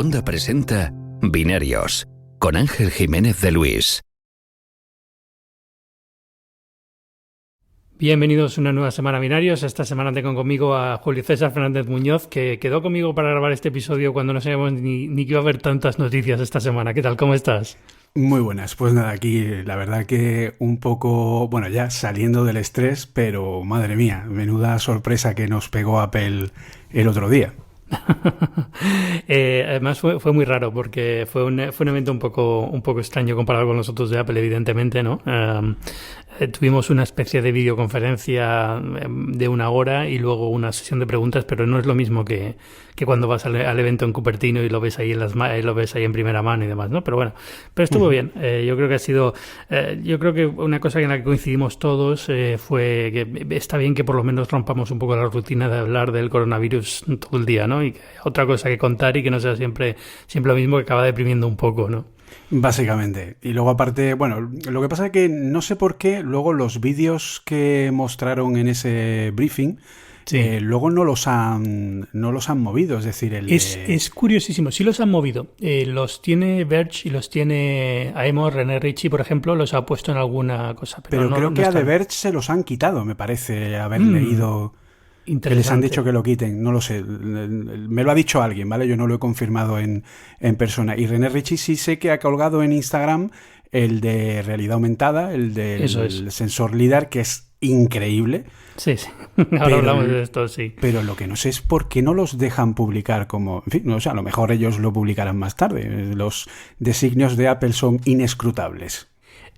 Onda presenta Binarios, con Ángel Jiménez de Luis. Bienvenidos a una nueva semana Binarios. Esta semana tengo conmigo a Julio César Fernández Muñoz, que quedó conmigo para grabar este episodio cuando no sabíamos ni que iba a haber tantas noticias esta semana. ¿Qué tal? ¿Cómo estás? Muy buenas, pues nada, aquí la verdad que un poco, bueno, ya saliendo del estrés, pero madre mía, menuda sorpresa que nos pegó Apple el otro día. Además fue muy raro porque fue un evento un poco extraño comparado con los otros de Apple, evidentemente, ¿no? Tuvimos una especie de videoconferencia de 1 hora y luego una sesión de preguntas, pero no es lo mismo que cuando vas al evento en Cupertino y lo ves ahí lo ves ahí en primera mano y demás, ¿no? Pero bueno, estuvo bien. Yo creo que ha sido, yo creo que una cosa en la que coincidimos todos fue que está bien que por lo menos rompamos un poco la rutina de hablar del coronavirus todo el día, ¿no? Y que otra cosa que contar y que no sea siempre lo mismo, que acaba deprimiendo un poco, ¿no? Básicamente. Y luego aparte, bueno, lo que pasa es que no sé por qué luego los vídeos que mostraron en ese briefing, sí, luego no los han movido. Es decir, es curiosísimo. Sí los han movido. Los tiene Verge y los tiene Aemo. René Ritchie, por ejemplo, los ha puesto en alguna cosa. Pero creo que a The Verge se los han quitado, me parece haber leído. Que les han dicho que lo quiten, no lo sé. Me lo ha dicho alguien, ¿vale? Yo no lo he confirmado en persona. Y René Ritchie sí sé que ha colgado en Instagram el de realidad aumentada, el del sensor LiDAR, que es increíble. Sí. Ahora hablamos de esto, sí. Pero lo que no sé es por qué no los dejan publicar como... En fin, no, o sea, a lo mejor ellos lo publicarán más tarde. Los designios de Apple son inescrutables.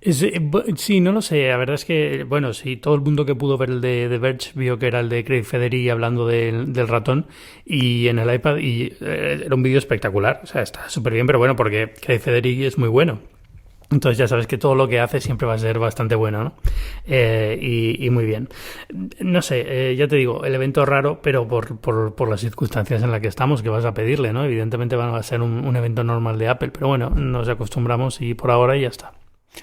Sí, no lo sé. La verdad es que, bueno, sí, todo el mundo que pudo ver el de The Verge vio que era el de Craig Federighi hablando del ratón y en el iPad, y era un vídeo espectacular. O sea, está súper bien, pero bueno, porque Craig Federighi es muy bueno. Entonces ya sabes que todo lo que hace siempre va a ser bastante bueno, ¿no? Y muy bien. No sé, ya te digo, el evento raro, pero por las circunstancias en las que estamos, que vas a pedirle, ¿no? Evidentemente va a ser un evento normal de Apple, pero bueno, nos acostumbramos y por ahora ya está.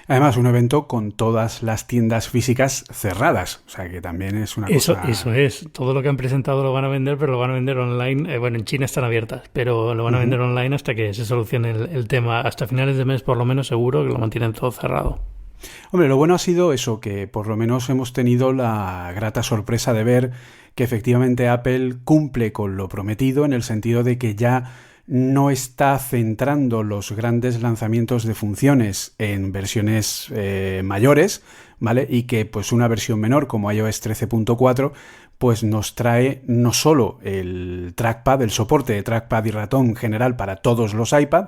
Además, un evento con todas las tiendas físicas cerradas, o sea que también es una cosa... Eso es, todo lo que han presentado lo van a vender, pero lo van a vender online. Bueno, en China están abiertas, pero lo van a vender online hasta que se solucione el tema. Hasta finales de mes, por lo menos, seguro que lo mantienen todo cerrado. Hombre, lo bueno ha sido eso, que por lo menos hemos tenido la grata sorpresa de ver que efectivamente Apple cumple con lo prometido, en el sentido de que ya no está centrando los grandes lanzamientos de funciones en versiones mayores, ¿vale? Y que pues una versión menor como iOS 13.4 pues nos trae no solo el trackpad, el soporte de trackpad y ratón general para todos los iPad,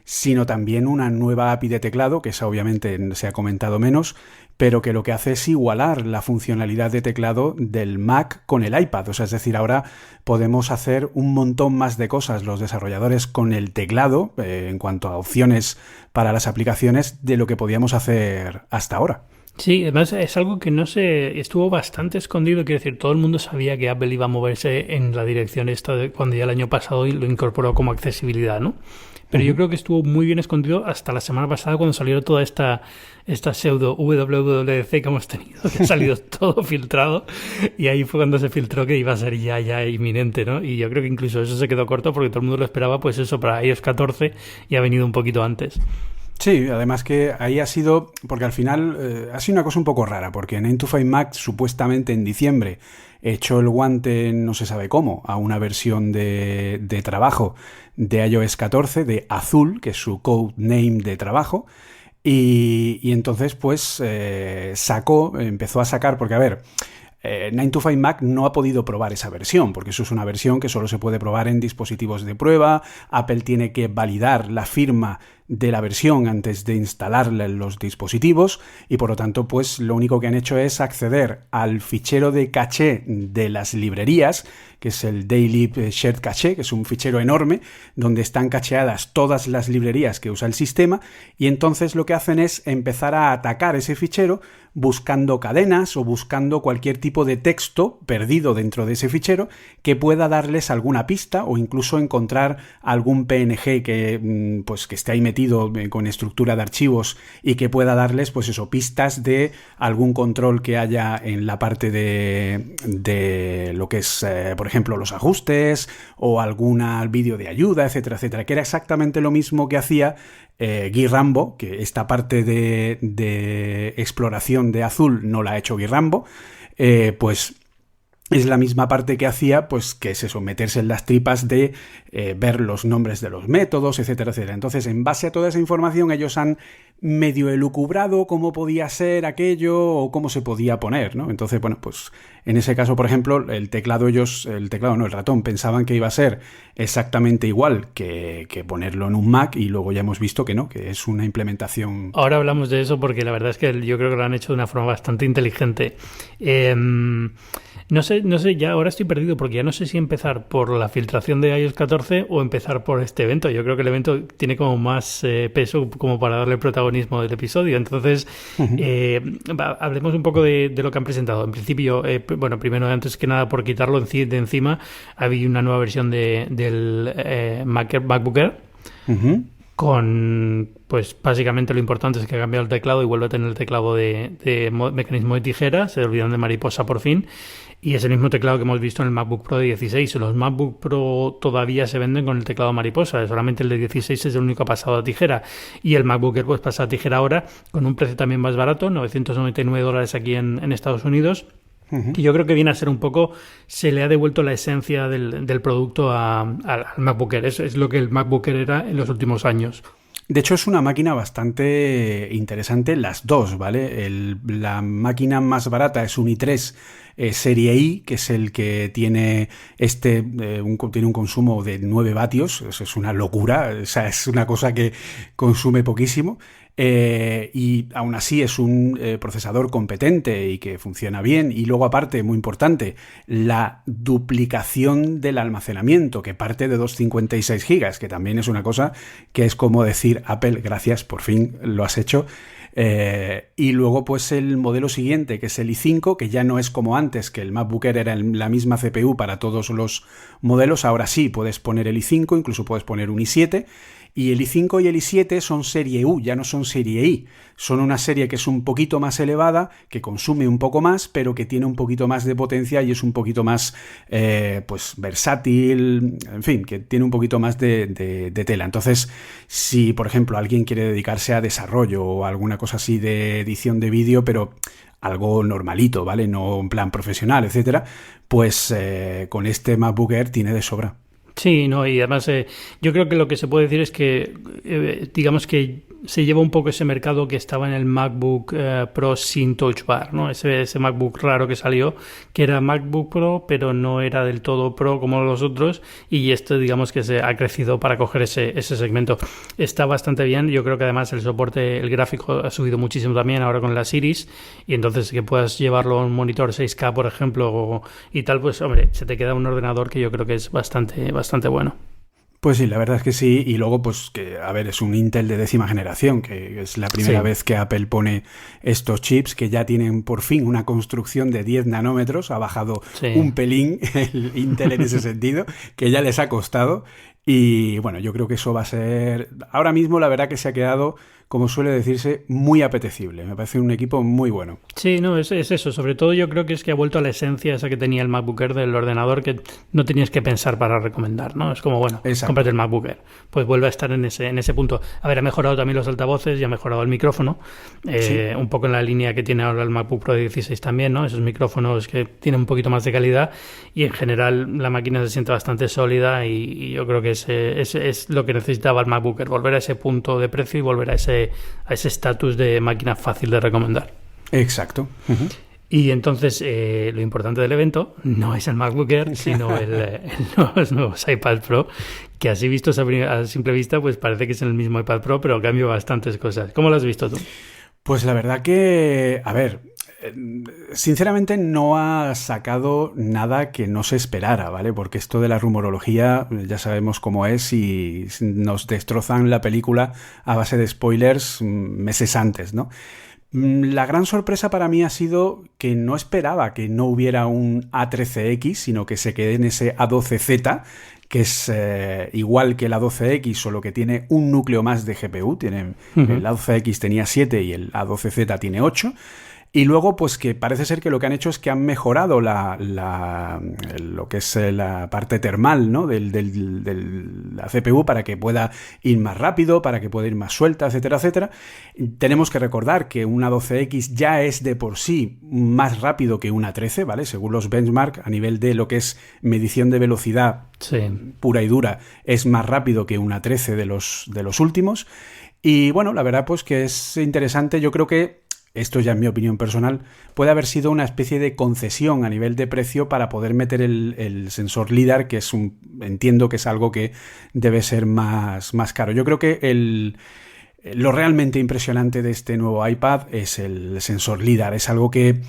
sino también una nueva API de teclado, que esa obviamente se ha comentado menos, pero que lo que hace es igualar la funcionalidad de teclado del Mac con el iPad. O sea, es decir, ahora podemos hacer un montón más de cosas los desarrolladores con el teclado, en cuanto a opciones para las aplicaciones, de lo que podíamos hacer hasta ahora. Sí, además es algo que no se estuvo bastante escondido, quiero decir, todo el mundo sabía que Apple iba a moverse en la dirección esta de cuando ya el año pasado lo incorporó como accesibilidad, ¿no? Pero yo creo que estuvo muy bien escondido hasta la semana pasada, cuando salió toda esta pseudo WWDC que hemos tenido, que ha salido todo filtrado, y ahí fue cuando se filtró que iba a ser ya inminente, ¿no? Y yo creo que incluso eso se quedó corto porque todo el mundo lo esperaba, pues eso, para iOS 14, y ha venido un poquito antes. Sí, además que ahí ha sido, porque al final ha sido una cosa un poco rara, porque 9to5Mac supuestamente en diciembre echó el guante, no se sabe cómo, a una versión de trabajo de iOS 14, de Azul, que es su codename de trabajo, y entonces pues empezó a sacar, porque a ver... 9to5Mac no ha podido probar esa versión, porque eso es una versión que solo se puede probar en dispositivos de prueba. Apple tiene que validar la firma de la versión antes de instalarla en los dispositivos, y por lo tanto pues lo único que han hecho es acceder al fichero de caché de las librerías, que es el Daily Shared Cache, que es un fichero enorme donde están cacheadas todas las librerías que usa el sistema, y entonces lo que hacen es empezar a atacar ese fichero buscando cadenas o buscando cualquier tipo de texto perdido dentro de ese fichero que pueda darles alguna pista, o incluso encontrar algún PNG que esté ahí metido metido con estructura de archivos y que pueda darles, pues eso, pistas de algún control que haya en la parte de lo que es, por ejemplo, los ajustes o algún vídeo de ayuda, etcétera, etcétera, que era exactamente lo mismo que hacía Guy Rambo, que esta parte de exploración de Azul no la ha hecho Guy Rambo, pues es la misma parte que hacía, pues que es eso, meterse en las tripas de ver los nombres de los métodos, etcétera, etcétera. Entonces, en base a toda esa información, ellos han medio elucubrado cómo podía ser aquello o cómo se podía poner, ¿no? Entonces, bueno, pues en ese caso, por ejemplo, el ratón, pensaban que iba a ser exactamente igual que ponerlo en un Mac, y luego ya hemos visto que no, que es una implementación. Ahora hablamos de eso porque la verdad es que yo creo que lo han hecho de una forma bastante inteligente. No sé, ya ahora estoy perdido porque ya no sé si empezar por la filtración de iOS 14 o empezar por este evento. Yo creo que el evento tiene como más peso como para darle protagonismo del episodio. Entonces, hablemos un poco de lo que han presentado. En principio, bueno, primero, antes que nada, por quitarlo de encima, había una nueva versión del MacBook Air. Con, pues básicamente lo importante es que ha cambiado el teclado y vuelve a tener el teclado de mecanismo de tijera, se olvidan de mariposa por fin, y es el mismo teclado que hemos visto en el MacBook Pro de 16. Los MacBook Pro todavía se venden con el teclado mariposa, solamente el de 16 es el único que ha pasado a tijera, y el MacBook Air pues pasa a tijera ahora, con un precio también más barato, $999 aquí en Estados Unidos. Que yo creo que viene a ser un poco, se le ha devuelto la esencia del producto al MacBook Air. Eso es lo que el MacBook Air era en los últimos años. De hecho, es una máquina bastante interesante, las dos, ¿vale? La máquina más barata es un i3 Serie I, que es el que tiene tiene un consumo de 9 vatios, eso es una locura, o sea, es una cosa que consume poquísimo. Y aún así es un procesador competente y que funciona bien. Y luego, aparte, muy importante, la duplicación del almacenamiento, que parte de 256 gigas, que también es una cosa que es como decir: Apple, gracias, por fin lo has hecho. Y luego, pues el modelo siguiente, que es el i5, que ya no es como antes, que el MacBook Air era la misma CPU para todos los modelos. Ahora sí puedes poner el i5, incluso puedes poner un i7. Y el i5 y el i7 son serie U, ya no son serie I. Son una serie que es un poquito más elevada, que consume un poco más, pero que tiene un poquito más de potencia y es un poquito más pues versátil, en fin, que tiene un poquito más de tela. Entonces, si por ejemplo alguien quiere dedicarse a desarrollo o alguna cosa así de edición de vídeo, pero algo normalito, ¿vale? No en plan profesional, etcétera, pues con este MacBook Air tiene de sobra. Sí, no, y además yo creo que lo que se puede decir es que digamos que se lleva un poco ese mercado que estaba en el MacBook Pro sin Touch Bar, ¿no? Ese MacBook raro que salió, que era MacBook Pro, pero no era del todo Pro como los otros, y esto digamos que se ha crecido para coger ese segmento. Está bastante bien, yo creo que además el soporte, el gráfico ha subido muchísimo también ahora con la Series, y entonces que puedas llevarlo a un monitor 6K, por ejemplo, y tal, pues hombre, se te queda un ordenador que yo creo que es bastante bueno. Pues sí, la verdad es que sí, y luego pues que, a ver, es un Intel de 10ª generación, que es la primera vez que Apple pone estos chips que ya tienen por fin una construcción de 10 nanómetros, ha bajado un pelín el Intel en ese sentido, que ya les ha costado, y bueno, yo creo que eso va a ser, ahora mismo la verdad que se ha quedado, como suele decirse, muy apetecible. Me parece un equipo muy bueno. Sí, no, es eso. Sobre todo yo creo que es que ha vuelto a la esencia esa que tenía el MacBook Air del ordenador, que no tenías que pensar para recomendar, ¿no? Es como, bueno, cómprate el MacBook Air. Pues vuelve a estar en ese punto. A ver, ha mejorado también los altavoces y ha mejorado el micrófono. Un poco en la línea que tiene ahora el MacBook Pro de 16 también, ¿no? Esos micrófonos que tienen un poquito más de calidad, y en general la máquina se siente bastante sólida, y yo creo que es lo que necesitaba el MacBook Air, volver a ese punto de precio y volver a ese estatus de máquina fácil de recomendar. Exacto. Uh-huh. Y entonces lo importante del evento no es el MacBook Air, sino los nuevos iPad Pro, que así visto a simple vista pues parece que es el mismo iPad Pro, pero cambia bastantes cosas. ¿Cómo lo has visto tú? Pues la verdad que, a ver, sinceramente no ha sacado nada que no se esperara, ¿vale? Porque esto de la rumorología ya sabemos cómo es, y nos destrozan la película a base de spoilers meses antes, ¿no? La gran sorpresa para mí ha sido que no esperaba que no hubiera un A13X, sino que se quede en ese A12Z, que es igual que el A12X, solo que tiene un núcleo más de GPU. El A12X tenía 7 y el A12Z tiene 8. Y luego, pues que parece ser que lo que han hecho es que han mejorado lo que es la parte termal, ¿no? de la CPU para que pueda ir más rápido, para que pueda ir más suelta, etcétera, etcétera. Tenemos que recordar que una 12X ya es de por sí más rápido que una 13, ¿vale? Según los benchmark, a nivel de lo que es medición de velocidad pura y dura, es más rápido que una 13 de los últimos. Y bueno, la verdad pues que es interesante. Yo creo que esto ya es mi opinión personal, puede haber sido una especie de concesión a nivel de precio para poder meter el sensor LiDAR, que entiendo que es algo que debe ser más caro. Yo creo que lo realmente impresionante de este nuevo iPad es el sensor LiDAR. Es algo que,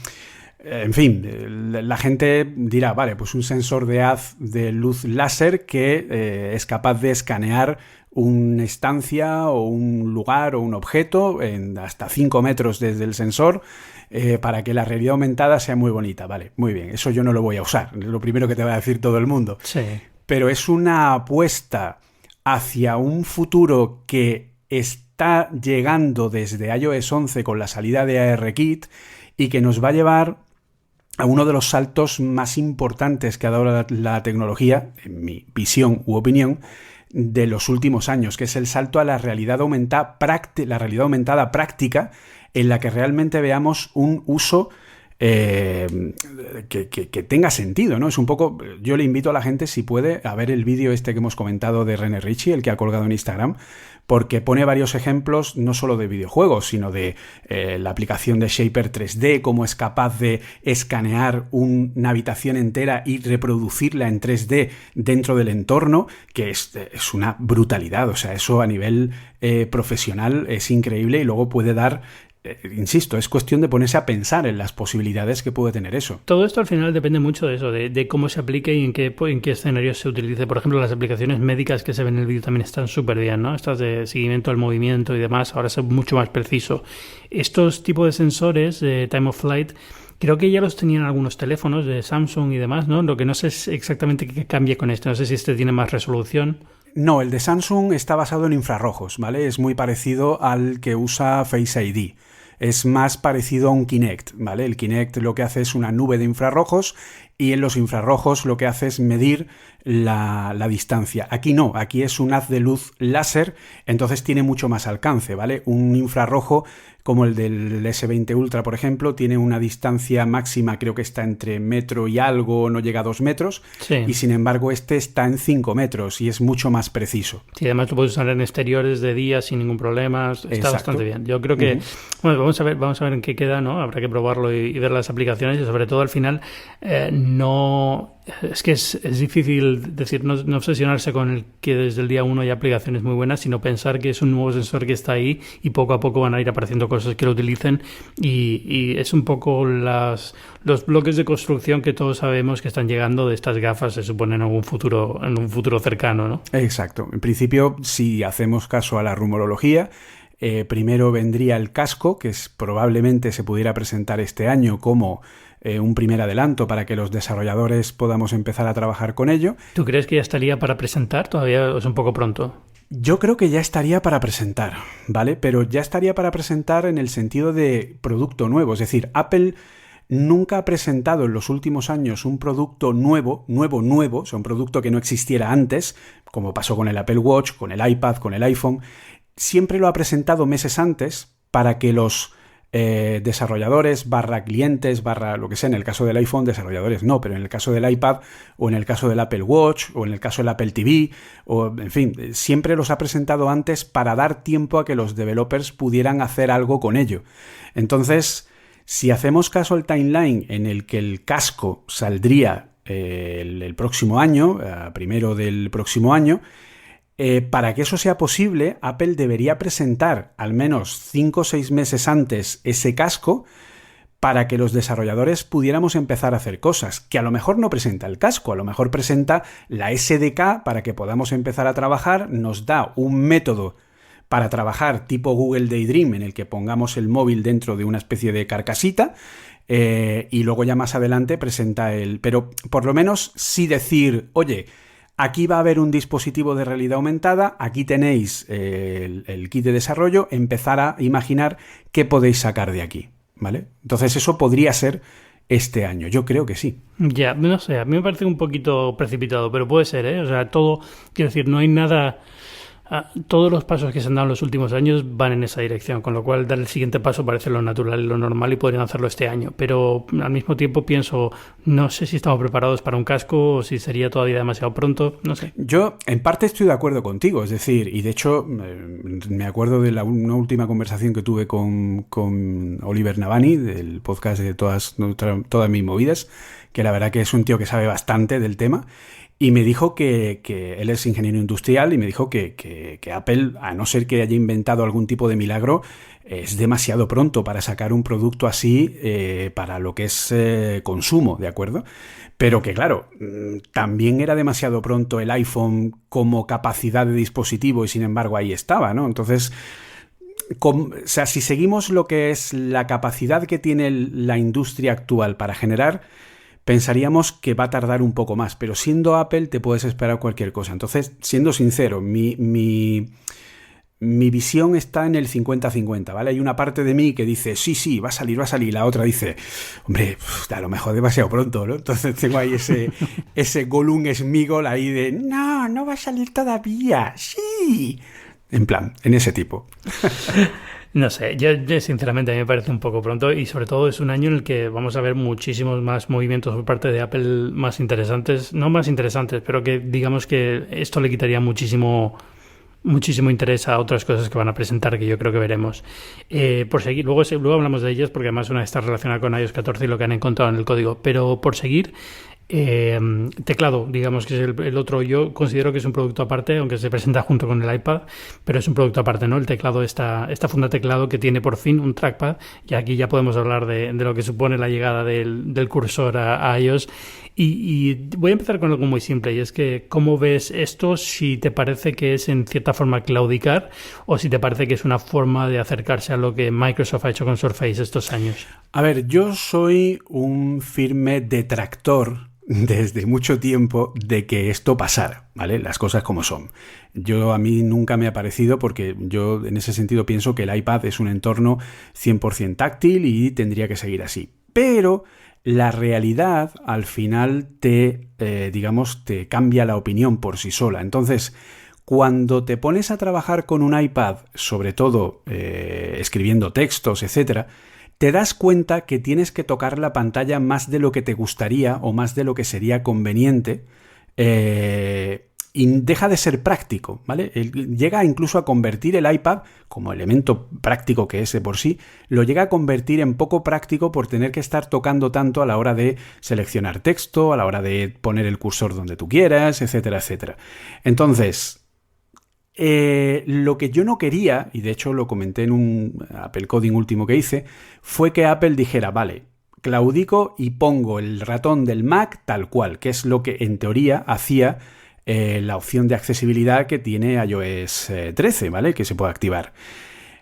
en fin, la gente dirá, vale, pues un sensor de haz de luz láser que es capaz de escanear una estancia o un lugar o un objeto en hasta 5 metros desde el sensor para que la realidad aumentada sea muy bonita. Vale, muy bien, eso yo no lo voy a usar, es lo primero que te va a decir todo el mundo. Sí. Pero es una apuesta hacia un futuro que está llegando desde iOS 11 con la salida de ARKit y que nos va a llevar a uno de los saltos más importantes que ha dado la tecnología, en mi visión u opinión, de los últimos años, que es el salto a la realidad aumentada práctica, en la que realmente veamos un uso que tenga sentido, ¿no? Es un poco, yo le invito a la gente, si puede, a ver el vídeo este que hemos comentado de René Ritchie, el que ha colgado en Instagram, porque pone varios ejemplos no solo de videojuegos, sino de la aplicación de Shaper 3D, cómo es capaz de escanear una habitación entera y reproducirla en 3D dentro del entorno, que es una brutalidad. O sea, eso a nivel profesional es increíble y luego puede dar... insisto, es cuestión de ponerse a pensar en las posibilidades que puede tener eso. Todo esto al final depende mucho de eso, de cómo se aplique y en qué escenarios se utilice. Por ejemplo, las aplicaciones médicas que se ven en el vídeo también están súper bien, ¿no? Estas de seguimiento al movimiento y demás, ahora es mucho más preciso. Estos tipos de sensores de Time of Flight, creo que ya los tenían algunos teléfonos de Samsung y demás, ¿no? Lo que no sé es exactamente qué cambia con este. No sé si este tiene más resolución. No, el de Samsung está basado en infrarrojos, ¿vale? Es muy parecido al que usa Face ID. Es más parecido a un Kinect, ¿vale? El Kinect lo que hace es una nube de infrarrojos y en los infrarrojos lo que hace es medir la distancia. Aquí no, aquí es un haz de luz láser, entonces tiene mucho más alcance, ¿vale? Un infrarrojo como el del S20 Ultra, por ejemplo, tiene una distancia máxima, creo que está entre metro y algo, no llega a 2 metros, sí. Y sin embargo este está en 5 metros y es mucho más preciso. Sí, además lo puedes usar en exteriores de día sin ningún problema, está Exacto. Bastante bien. Yo creo que, bueno, vamos a ver en qué queda, ¿no? Habrá que probarlo y ver las aplicaciones y sobre todo al final no... Es que es difícil decir, no obsesionarse con el que desde el día 1 hay aplicaciones muy buenas, sino pensar que es un nuevo sensor que está ahí y poco a poco van a ir apareciendo cosas que lo utilicen y es un poco los bloques de construcción que todos sabemos que están llegando de estas gafas, se supone en un futuro cercano, ¿no? Exacto. En principio, si hacemos caso a la rumorología, primero vendría el casco, que probablemente se pudiera presentar este año como un primer adelanto para que los desarrolladores podamos empezar a trabajar con ello. ¿Tú crees que ya estaría para presentar? Todavía es un poco pronto. Yo creo que ya estaría para presentar, ¿vale? Pero ya estaría para presentar en el sentido de producto nuevo. Es decir, Apple nunca ha presentado en los últimos años un producto nuevo, o sea, un producto que no existiera antes, como pasó con el Apple Watch, con el iPad, con el iPhone. Siempre lo ha presentado meses antes para que los desarrolladores, clientes, lo que sea, en el caso del iPhone, desarrolladores no, pero en el caso del iPad o en el caso del Apple Watch o en el caso del Apple TV, o en fin, siempre los ha presentado antes para dar tiempo a que los developers pudieran hacer algo con ello. Entonces, si hacemos caso al timeline en el que el casco saldría el próximo año, primero del próximo año, para que eso sea posible, Apple debería presentar al menos 5 o 6 meses antes ese casco para que los desarrolladores pudiéramos empezar a hacer cosas, que a lo mejor no presenta el casco, a lo mejor presenta la SDK para que podamos empezar a trabajar, nos da un método para trabajar tipo Google Daydream, en el que pongamos el móvil dentro de una especie de carcasita, y luego ya más adelante presenta el... Pero por lo menos sí decir, oye, aquí va a haber un dispositivo de realidad aumentada, aquí tenéis el kit de desarrollo, empezar a imaginar qué podéis sacar de aquí, ¿vale? Entonces eso podría ser este año, yo creo que sí. Ya, no sé, a mí me parece un poquito precipitado, pero puede ser, ¿eh? O sea, todo, quiero decir, no hay nada... todos los pasos que se han dado en los últimos años van en esa dirección, con lo cual dar el siguiente paso parece lo natural y lo normal y podrían hacerlo este año. Pero al mismo tiempo pienso, no sé si estamos preparados para un casco o si sería todavía demasiado pronto, no sé. Yo en parte estoy de acuerdo contigo, es decir, y de hecho me acuerdo de una última conversación que tuve con Oliver Navani, del podcast de todas mis movidas, que la verdad que es un tío que sabe bastante del tema. Y me dijo que él es ingeniero industrial y me dijo que Apple, a no ser que haya inventado algún tipo de milagro, es demasiado pronto para sacar un producto así para lo que es consumo, ¿de acuerdo? Pero que claro, también era demasiado pronto el iPhone como capacidad de dispositivo y sin embargo ahí estaba, ¿no? Entonces... o sea, si seguimos lo que es la capacidad que tiene la industria actual para generar, pensaríamos que va a tardar un poco más, pero siendo Apple te puedes esperar cualquier cosa. Entonces, siendo sincero, mi visión está en el 50-50, ¿vale? Hay una parte de mí que dice, sí, va a salir, y la otra dice, hombre, a lo mejor demasiado pronto, ¿no? Entonces tengo ahí ese Gollum Sméagol ahí de, no va a salir todavía, sí. En plan, en ese tipo. No sé, yo sinceramente a mí me parece un poco pronto y sobre todo es un año en el que vamos a ver muchísimos más movimientos por parte de Apple más interesantes, no más interesantes, pero que digamos que esto le quitaría muchísimo interés a otras cosas que van a presentar, que yo creo que veremos. Por seguir, luego hablamos de ellas porque además una está relacionada con iOS 14 y lo que han encontrado en el código, pero por seguir... teclado, digamos que es el otro. Yo considero que es un producto aparte, aunque se presenta junto con el iPad, pero es un producto aparte, ¿no? El teclado, esta funda teclado que tiene por fin un trackpad, y aquí ya podemos hablar de lo que supone la llegada del cursor a iOS. Y voy a empezar con algo muy simple, y es que ¿cómo ves esto? Si te parece que es en cierta forma claudicar o si te parece que es una forma de acercarse a lo que Microsoft ha hecho con Surface estos años. A ver, yo soy un firme detractor desde mucho tiempo de que esto pasara, ¿vale? Las cosas como son. A mí nunca me ha parecido, porque yo en ese sentido pienso que el iPad es un entorno 100% táctil y tendría que seguir así. Pero la realidad al final te cambia la opinión por sí sola. Entonces, cuando te pones a trabajar con un iPad, sobre todo escribiendo textos, etcétera, te das cuenta que tienes que tocar la pantalla más de lo que te gustaría o más de lo que sería conveniente, y deja de ser práctico, ¿vale? Llega incluso a convertir el iPad, como elemento práctico que es de por sí, lo llega a convertir en poco práctico por tener que estar tocando tanto a la hora de seleccionar texto, a la hora de poner el cursor donde tú quieras, etcétera, etcétera. Entonces... lo que yo no quería, y de hecho lo comenté en un Apple Coding último que hice, fue que Apple dijera, vale, claudico y pongo el ratón del Mac tal cual, que es lo que en teoría hacía la opción de accesibilidad que tiene iOS 13, ¿vale? Que se puede activar.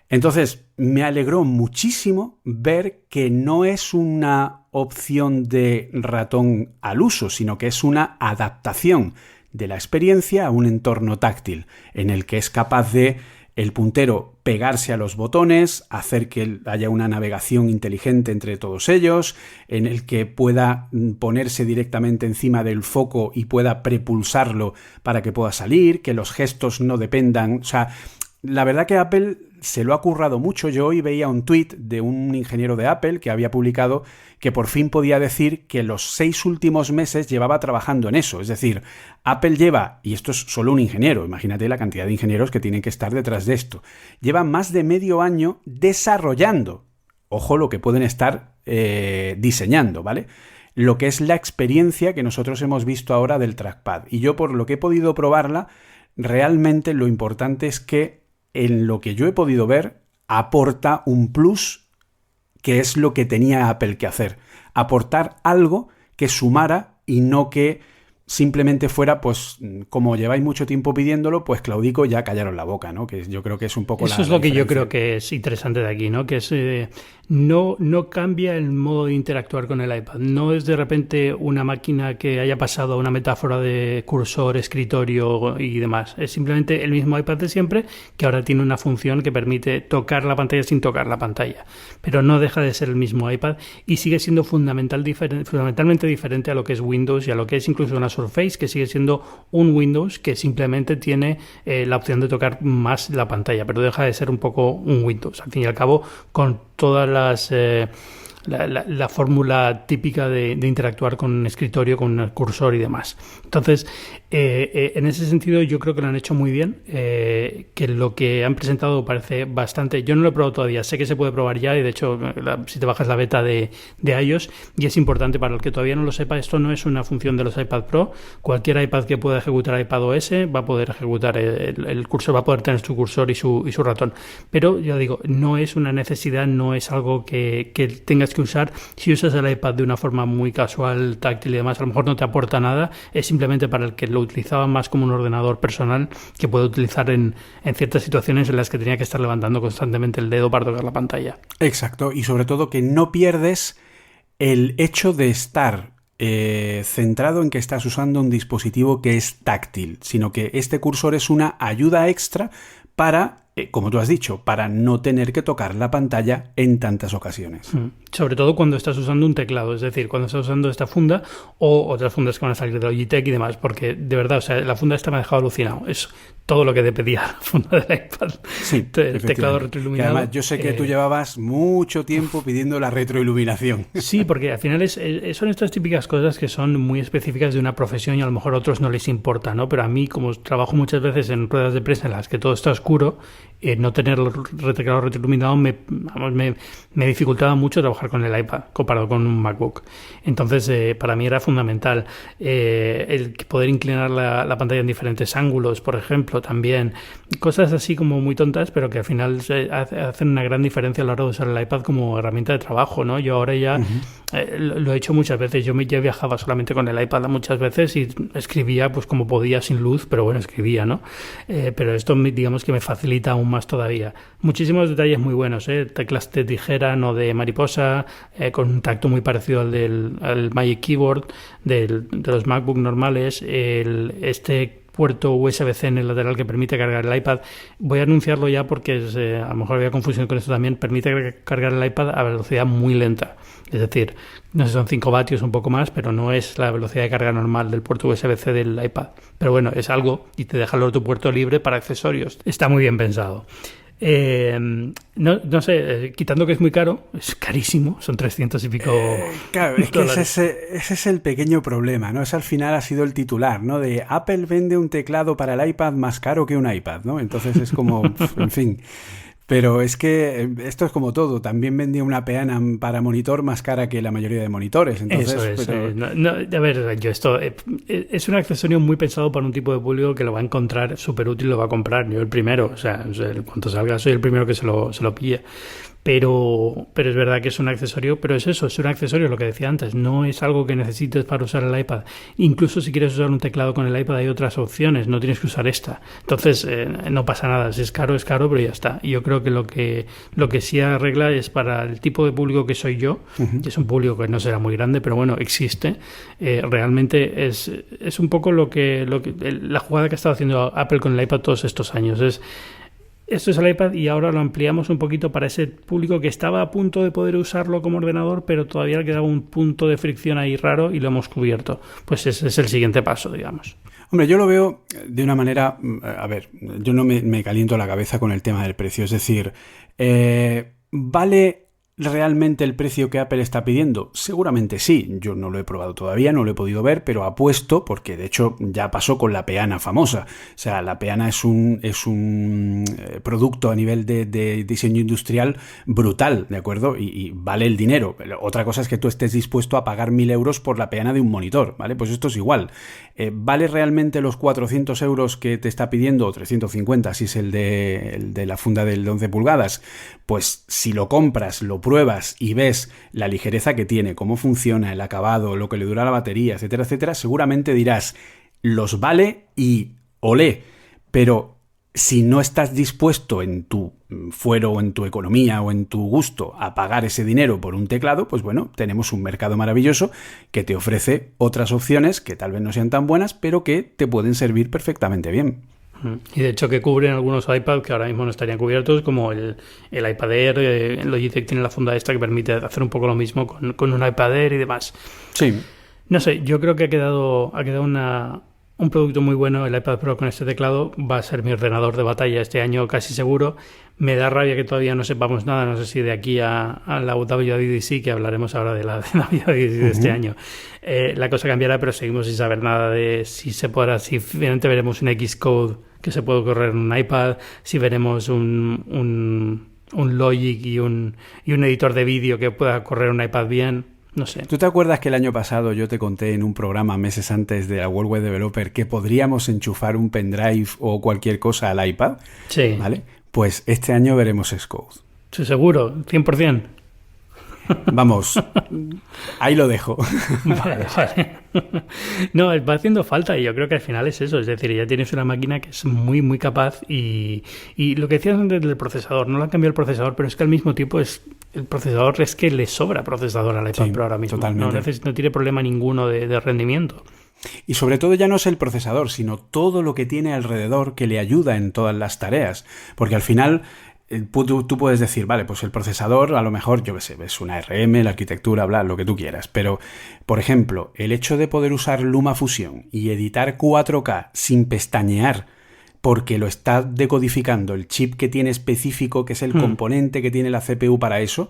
Entonces, me alegró muchísimo ver que no es una opción de ratón al uso, sino que es una adaptación de la experiencia a un entorno táctil, en el que es capaz de el puntero pegarse a los botones, hacer que haya una navegación inteligente entre todos ellos, en el que pueda ponerse directamente encima del foco y pueda prepulsarlo para que pueda salir, que los gestos no dependan. O sea, la verdad que Apple se lo ha currado mucho. Yo hoy veía un tuit de un ingeniero de Apple que había publicado que por fin podía decir que los 6 últimos meses llevaba trabajando en eso. Es decir, Apple lleva, y esto es solo un ingeniero, imagínate la cantidad de ingenieros que tienen que estar detrás de esto, lleva más de medio año desarrollando, ojo lo que pueden estar diseñando, ¿vale? Lo que es la experiencia que nosotros hemos visto ahora del trackpad. Y yo, por lo que he podido probarla, realmente lo importante es que en lo que yo he podido ver, aporta un plus, que es lo que tenía Apple que hacer. Aportar algo que sumara y no que simplemente fuera, pues, como lleváis mucho tiempo pidiéndolo, pues Claudico ya callaron la boca, ¿no? Que yo creo que es un poco Eso es lo que yo creo que es interesante de aquí, ¿no? Que es no cambia el modo de interactuar con el iPad. No es de repente una máquina que haya pasado a una metáfora de cursor, escritorio y demás. Es simplemente el mismo iPad de siempre, que ahora tiene una función que permite tocar la pantalla sin tocar la pantalla. Pero no deja de ser el mismo iPad y sigue siendo fundamentalmente diferente a lo que es Windows y a lo que es incluso una Surface, que sigue siendo un Windows que simplemente tiene la opción de tocar más la pantalla, pero deja de ser un poco un Windows. Al fin y al cabo, con todas las... la fórmula típica de interactuar con un escritorio, con un cursor y demás. Entonces, en ese sentido yo creo que lo han hecho muy bien, que lo que han presentado parece bastante... Yo no lo he probado todavía, sé que se puede probar ya y de hecho si te bajas la beta de iOS, y es importante para el que todavía no lo sepa, esto no es una función de los iPad Pro. Cualquier iPad que pueda ejecutar iPadOS va a poder ejecutar el cursor, va a poder tener su cursor y su ratón, pero ya digo, no es una necesidad, no es algo que tengas que usar. Si usas el iPad de una forma muy casual, táctil y demás, a lo mejor no te aporta nada, es simplemente para el que lo utilizaba más como un ordenador personal, que puede utilizar en ciertas situaciones en las que tenía que estar levantando constantemente el dedo para tocar la pantalla. Exacto, y sobre todo que no pierdes el hecho de estar centrado en que estás usando un dispositivo que es táctil, sino que este cursor es una ayuda extra para, como tú has dicho, para no tener que tocar la pantalla en tantas ocasiones. Sobre todo cuando estás usando un teclado, es decir, cuando estás usando esta funda o otras fundas que van a salir de Logitech y demás, porque de verdad, o sea, la funda esta me ha dejado alucinado. Es todo lo que te pedía la funda del iPad. Sí, el teclado retroiluminado. Y además, yo sé que tú llevabas mucho tiempo pidiendo la retroiluminación. Sí, porque al final son estas típicas cosas que son muy específicas de una profesión y a lo mejor a otros no les importa, ¿no? Pero a mí, como trabajo muchas veces en ruedas de prensa en las que todo está oscuro, no tener el teclado retroiluminado me dificultaba mucho trabajar con el iPad comparado con un MacBook. Entonces, para mí era fundamental el poder inclinar la pantalla en diferentes ángulos, por ejemplo, también. Cosas así como muy tontas, pero que al final hacen una gran diferencia a la hora de usar el iPad como herramienta de trabajo, ¿no? Yo ahora ya lo he hecho muchas veces. Yo viajaba solamente con el iPad muchas veces y escribía pues como podía sin luz, pero bueno, escribía, ¿no? Pero esto digamos que me facilita aún más todavía. Muchísimos detalles muy buenos, teclas de tijera, no de mariposa, con un tacto muy parecido al Magic Keyboard de los MacBook normales, este puerto USB-C en el lateral que permite cargar el iPad. Voy a anunciarlo ya porque a lo mejor había confusión con esto también. Permite cargar el iPad a velocidad muy lenta. Es decir, no sé, son 5 vatios, un poco más, pero no es la velocidad de carga normal del puerto USB-C del iPad. Pero bueno, es algo y te deja el otro puerto libre para accesorios. Está muy bien pensado. No sé, quitando que es muy caro, es carísimo, son 300 y pico. Claro, es que ese es el pequeño problema, ¿no? Ese al final ha sido el titular, ¿no? De Apple vende un teclado para el iPad más caro que un iPad, ¿no? Entonces es como, en fin. Pero es que esto es como todo. También vendía una peana para monitor más cara que la mayoría de monitores. Entonces, eso es. A ver, esto es un accesorio muy pensado para un tipo de público que lo va a encontrar súper útil, lo va a comprar. Yo el primero, o sea, cuando salga soy el primero que se lo pilla. Pero es verdad que es un accesorio, pero es eso, es un accesorio, lo que decía antes, no es algo que necesites para usar el iPad. Incluso si quieres usar un teclado con el iPad hay otras opciones, no tienes que usar esta. Entonces no pasa nada, si es caro, pero ya está. Y yo creo que lo que sí arregla es para el tipo de público que soy yo, que es un público que no será muy grande, pero bueno, existe. Realmente es un poco la jugada que ha estado haciendo Apple con el iPad todos estos años. Esto es el iPad y ahora lo ampliamos un poquito para ese público que estaba a punto de poder usarlo como ordenador, pero todavía le quedaba un punto de fricción ahí raro y lo hemos cubierto. Pues ese es el siguiente paso, digamos. Hombre, yo lo veo de una manera... A ver, yo no me caliento la cabeza con el tema del precio. Es decir, ¿vale realmente el precio que Apple está pidiendo? Seguramente sí. Yo no lo he probado todavía, no lo he podido ver, pero apuesto, porque de hecho ya pasó con la peana famosa. O sea, la peana es un producto a nivel de diseño industrial brutal, ¿de acuerdo? Y vale el dinero. Otra cosa es que tú estés dispuesto a pagar 1.000 euros por la peana de un monitor, ¿vale? Pues esto es igual. ¿Vale realmente los 400 euros que te está pidiendo, o 350 si es el de la funda del 11 pulgadas? Pues si lo compras, lo pruebas y ves la ligereza que tiene, cómo funciona, el acabado, lo que le dura la batería, etcétera, etcétera, seguramente dirás, los vale y olé, pero si no estás dispuesto en tu fuero o en tu economía o en tu gusto a pagar ese dinero por un teclado, pues bueno, tenemos un mercado maravilloso que te ofrece otras opciones que tal vez no sean tan buenas, pero que te pueden servir perfectamente bien. Y de hecho que cubren algunos iPads que ahora mismo no estarían cubiertos, como el iPad Air. Logitech tiene la funda esta que permite hacer un poco lo mismo con un iPad Air y demás. Sí. No sé, yo creo que ha quedado un producto muy bueno. El iPad Pro con este teclado va a ser mi ordenador de batalla este año casi seguro. Me da rabia que todavía no sepamos nada, no sé si de aquí a la WWDC, que hablaremos ahora de la WWDC de este año, la cosa cambiará, pero seguimos sin saber nada de si se podrá, si finalmente veremos un Xcode que se puede correr en un iPad, si veremos un Logic y un editor de vídeo que pueda correr un iPad bien. No sé. ¿Tú te acuerdas que el año pasado yo te conté en un programa meses antes de la World Web Developer que podríamos enchufar un pendrive o cualquier cosa al iPad? Sí. ¿Vale? Pues este año veremos Xcode. Sí, seguro, 100%. Vamos, ahí lo dejo. Vale. No, va haciendo falta y yo creo que al final es eso. Es decir, ya tienes una máquina que es muy, muy capaz y lo que decías antes del procesador, no le han cambiado el procesador, pero es que al mismo tiempo el procesador es que le sobra procesador al iPad Pro ahora mismo. Totalmente. No tiene problema ninguno de rendimiento. Y sobre todo ya no es el procesador, sino todo lo que tiene alrededor que le ayuda en todas las tareas. Porque al final tú puedes decir, vale, pues el procesador a lo mejor, yo qué sé, es una ARM, la arquitectura, bla, lo que tú quieras. Pero, por ejemplo, el hecho de poder usar LumaFusion y editar 4K sin pestañear, porque lo está decodificando el chip que tiene específico, que es el componente que tiene la CPU para eso,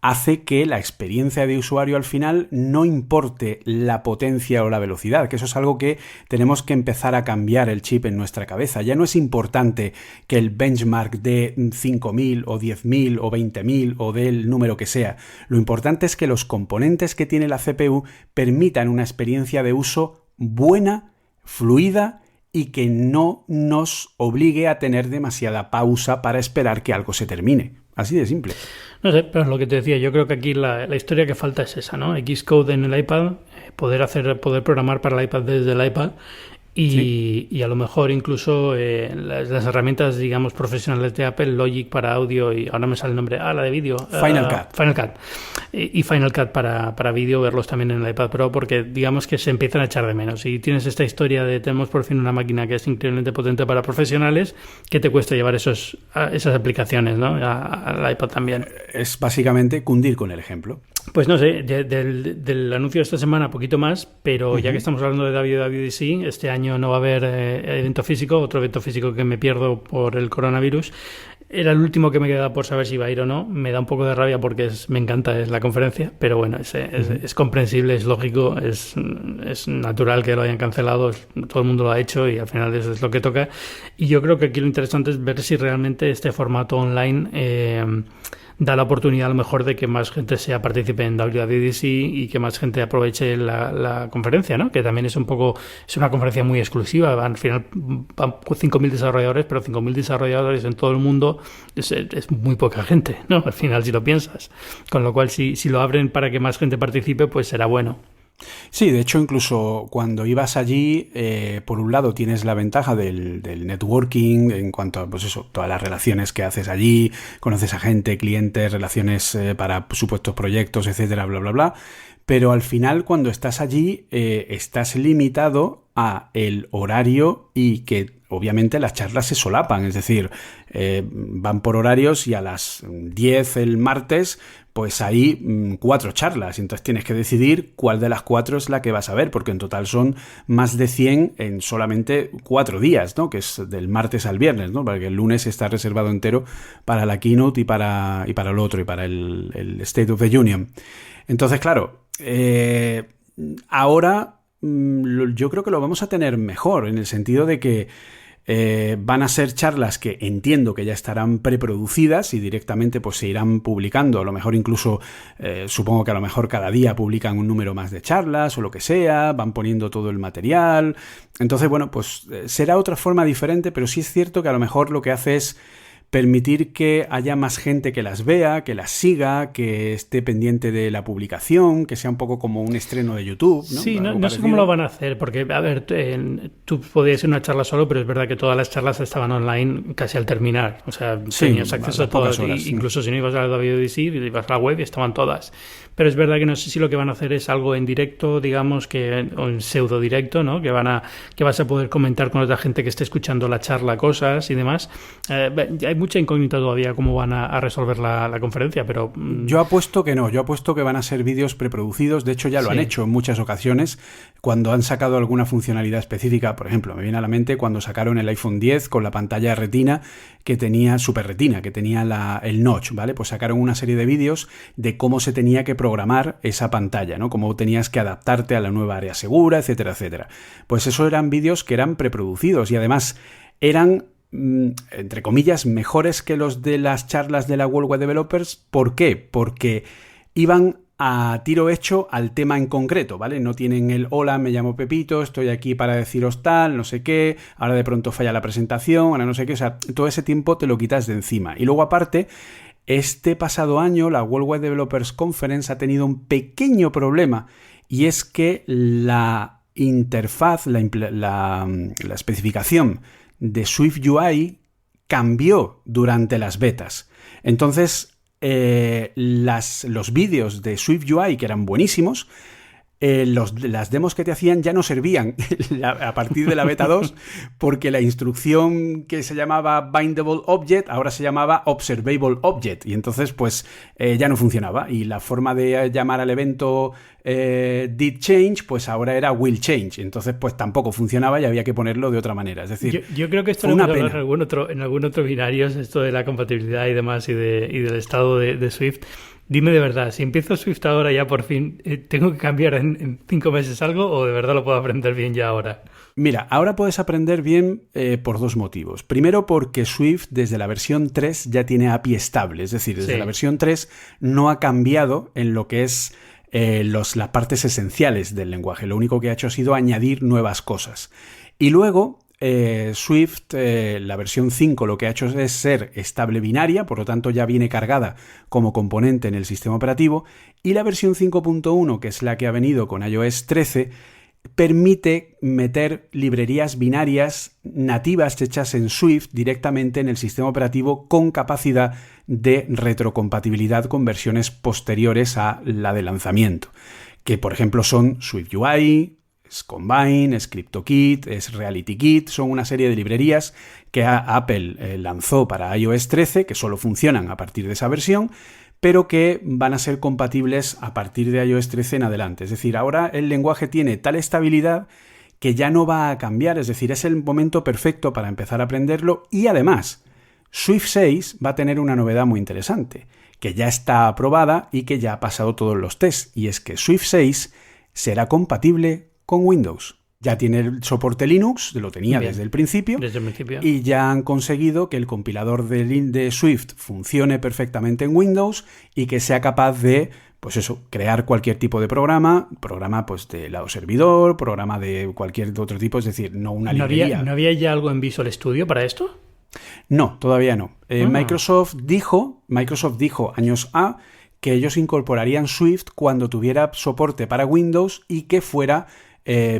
hace que la experiencia de usuario al final no importe la potencia o la velocidad, que eso es algo que tenemos que empezar a cambiar el chip en nuestra cabeza. Ya no es importante que el benchmark de 5.000 o 10.000 o 20.000 o del número que sea. Lo importante es que los componentes que tiene la CPU permitan una experiencia de uso buena, fluida y que no nos obligue a tener demasiada pausa para esperar que algo se termine. Así de simple. No sé, pero es lo que te decía. Yo creo que aquí la historia que falta es esa, ¿no? Xcode en el iPad, poder programar para el iPad desde el iPad y a lo mejor incluso las herramientas, digamos, profesionales de Apple, Logic para audio y ahora me sale el nombre, la de vídeo. Final Cut. Y Final Cut para vídeo, verlos también en el iPad Pro, porque digamos que se empiezan a echar de menos. Y tienes esta historia de tenemos por fin una máquina que es increíblemente potente para profesionales, que te cuesta llevar esas aplicaciones, ¿no? Al iPad también. Es básicamente cundir con el ejemplo. Pues no sé, del anuncio de esta semana poquito más, pero ya que estamos hablando de WWDC, este año no va a haber evento físico, otro evento físico que me pierdo por el coronavirus. Era el último que me quedaba por saber si iba a ir o no. Me da un poco de rabia porque me encanta la conferencia, pero bueno, es comprensible, es lógico, es natural que lo hayan cancelado, todo el mundo lo ha hecho y al final eso es lo que toca. Y yo creo que aquí lo interesante es ver si realmente este formato online da la oportunidad a lo mejor de que más gente participe en WWDC y que más gente aproveche la conferencia, ¿no? Que también es una conferencia muy exclusiva. Al final van 5.000 desarrolladores, pero 5.000 desarrolladores en todo el mundo es muy poca gente, ¿no? Al final, si lo piensas. Con lo cual, si lo abren para que más gente participe, pues será bueno. Sí, de hecho, incluso cuando ibas allí, por un lado tienes la ventaja del networking en cuanto a, pues eso, todas las relaciones que haces allí, conoces a gente, clientes, relaciones para supuestos proyectos, etcétera, bla, bla, bla. Pero al final, cuando estás allí, estás limitado a el horario y que obviamente las charlas se solapan, es decir, van por horarios y a las 10 el martes pues hay 4 charlas y entonces tienes que decidir cuál de las 4 es la que vas a ver, porque en total son más de 100 en solamente 4 días, ¿no? Que es del martes al viernes, ¿no? Porque el lunes está reservado entero para la keynote y para el otro, y para el State of the Union. Entonces, claro, ahora yo creo que lo vamos a tener mejor, en el sentido de que van a ser charlas que entiendo que ya estarán preproducidas y directamente pues se irán publicando. A lo mejor incluso, supongo que a lo mejor cada día publican un número más de charlas o lo que sea, van poniendo todo el material. Entonces, bueno, pues será otra forma diferente, pero sí es cierto que a lo mejor lo que hace es permitir que haya más gente que las vea, que las siga, que esté pendiente de la publicación, que sea un poco como un estreno de YouTube, ¿no? Sí, no sé cómo lo van a hacer, porque, a ver, tú podías ir a una charla solo, pero es verdad que todas las charlas estaban online casi al terminar. O sea, tenías acceso a todas, incluso si no ibas a la WWDC, ibas a la web y estaban todas. Pero es verdad que no sé si lo que van a hacer es algo en directo, digamos, o en pseudo directo, ¿no? Que vas a poder comentar con otra gente que esté escuchando la charla cosas y demás. Hay mucha incógnita todavía cómo van a resolver la conferencia, pero... Yo apuesto que no, yo apuesto que van a ser vídeos preproducidos, de hecho ya lo han hecho en muchas ocasiones, cuando han sacado alguna funcionalidad específica. Por ejemplo, me viene a la mente cuando sacaron el iPhone X con la pantalla retina que tenía, Super Retina, que tenía el notch, ¿vale? Pues sacaron una serie de vídeos de cómo se tenía que programar esa pantalla, ¿no? Cómo tenías que adaptarte a la nueva área segura, etcétera, etcétera. Pues eso eran vídeos que eran preproducidos y además eran, entre comillas, mejores que los de las charlas de la World Wide Developers. ¿Por qué? Porque iban a tiro hecho al tema en concreto, ¿vale? No tienen el hola, me llamo Pepito, estoy aquí para deciros tal, no sé qué, ahora de pronto falla la presentación, ahora no sé qué, o sea, todo ese tiempo te lo quitas de encima. Y luego aparte, este pasado año la World Wide Developers Conference ha tenido un pequeño problema y es que la interfaz, la especificación de Swift UI cambió durante las betas. Entonces, los vídeos de Swift UI, que eran buenísimos, las demos que te hacían ya no servían a partir de la beta 2, porque la instrucción que se llamaba Bindable Object ahora se llamaba Observable Object, y entonces pues ya no funcionaba, y la forma de llamar al evento did change, pues ahora era will change, entonces pues tampoco funcionaba y había que ponerlo de otra manera. Es decir, yo creo que esto lo hemos hablado en algún otro binario, esto de la compatibilidad y demás, y del estado de Swift. Dime de verdad, si empiezo Swift ahora ya por fin, ¿tengo que cambiar en 5 meses algo o de verdad lo puedo aprender bien ya ahora? Mira, ahora puedes aprender bien por dos motivos. Primero, porque Swift desde la versión 3 ya tiene API estable, es decir, desde la versión 3 no ha cambiado en lo que es las partes esenciales del lenguaje. Lo único que ha hecho ha sido añadir nuevas cosas. Y luego, Swift, la versión 5, lo que ha hecho es ser estable binaria, por lo tanto ya viene cargada como componente en el sistema operativo, y la versión 5.1, que es la que ha venido con iOS 13, permite meter librerías binarias nativas hechas en Swift directamente en el sistema operativo con capacidad de retrocompatibilidad con versiones posteriores a la de lanzamiento, que por ejemplo son SwiftUI, Combine, ScriptoKit, RealityKit, son una serie de librerías que Apple lanzó para iOS 13, que solo funcionan a partir de esa versión, pero que van a ser compatibles a partir de iOS 13 en adelante. Es decir, ahora el lenguaje tiene tal estabilidad que ya no va a cambiar, es decir, es el momento perfecto para empezar a aprenderlo, y además Swift 6 va a tener una novedad muy interesante, que ya está aprobada y que ya ha pasado todos los tests, y es que Swift 6 será compatible con Windows. Ya tiene el soporte Linux, lo tenía desde el principio, y ya han conseguido que el compilador de Swift funcione perfectamente en Windows y que sea capaz de, pues eso, crear cualquier tipo de programa pues de lado servidor, programa de cualquier otro tipo, es decir, no una librería. ¿No había ya algo en Visual Studio para esto? No, todavía no. Microsoft dijo años A que ellos incorporarían Swift cuando tuviera soporte para Windows y que fuera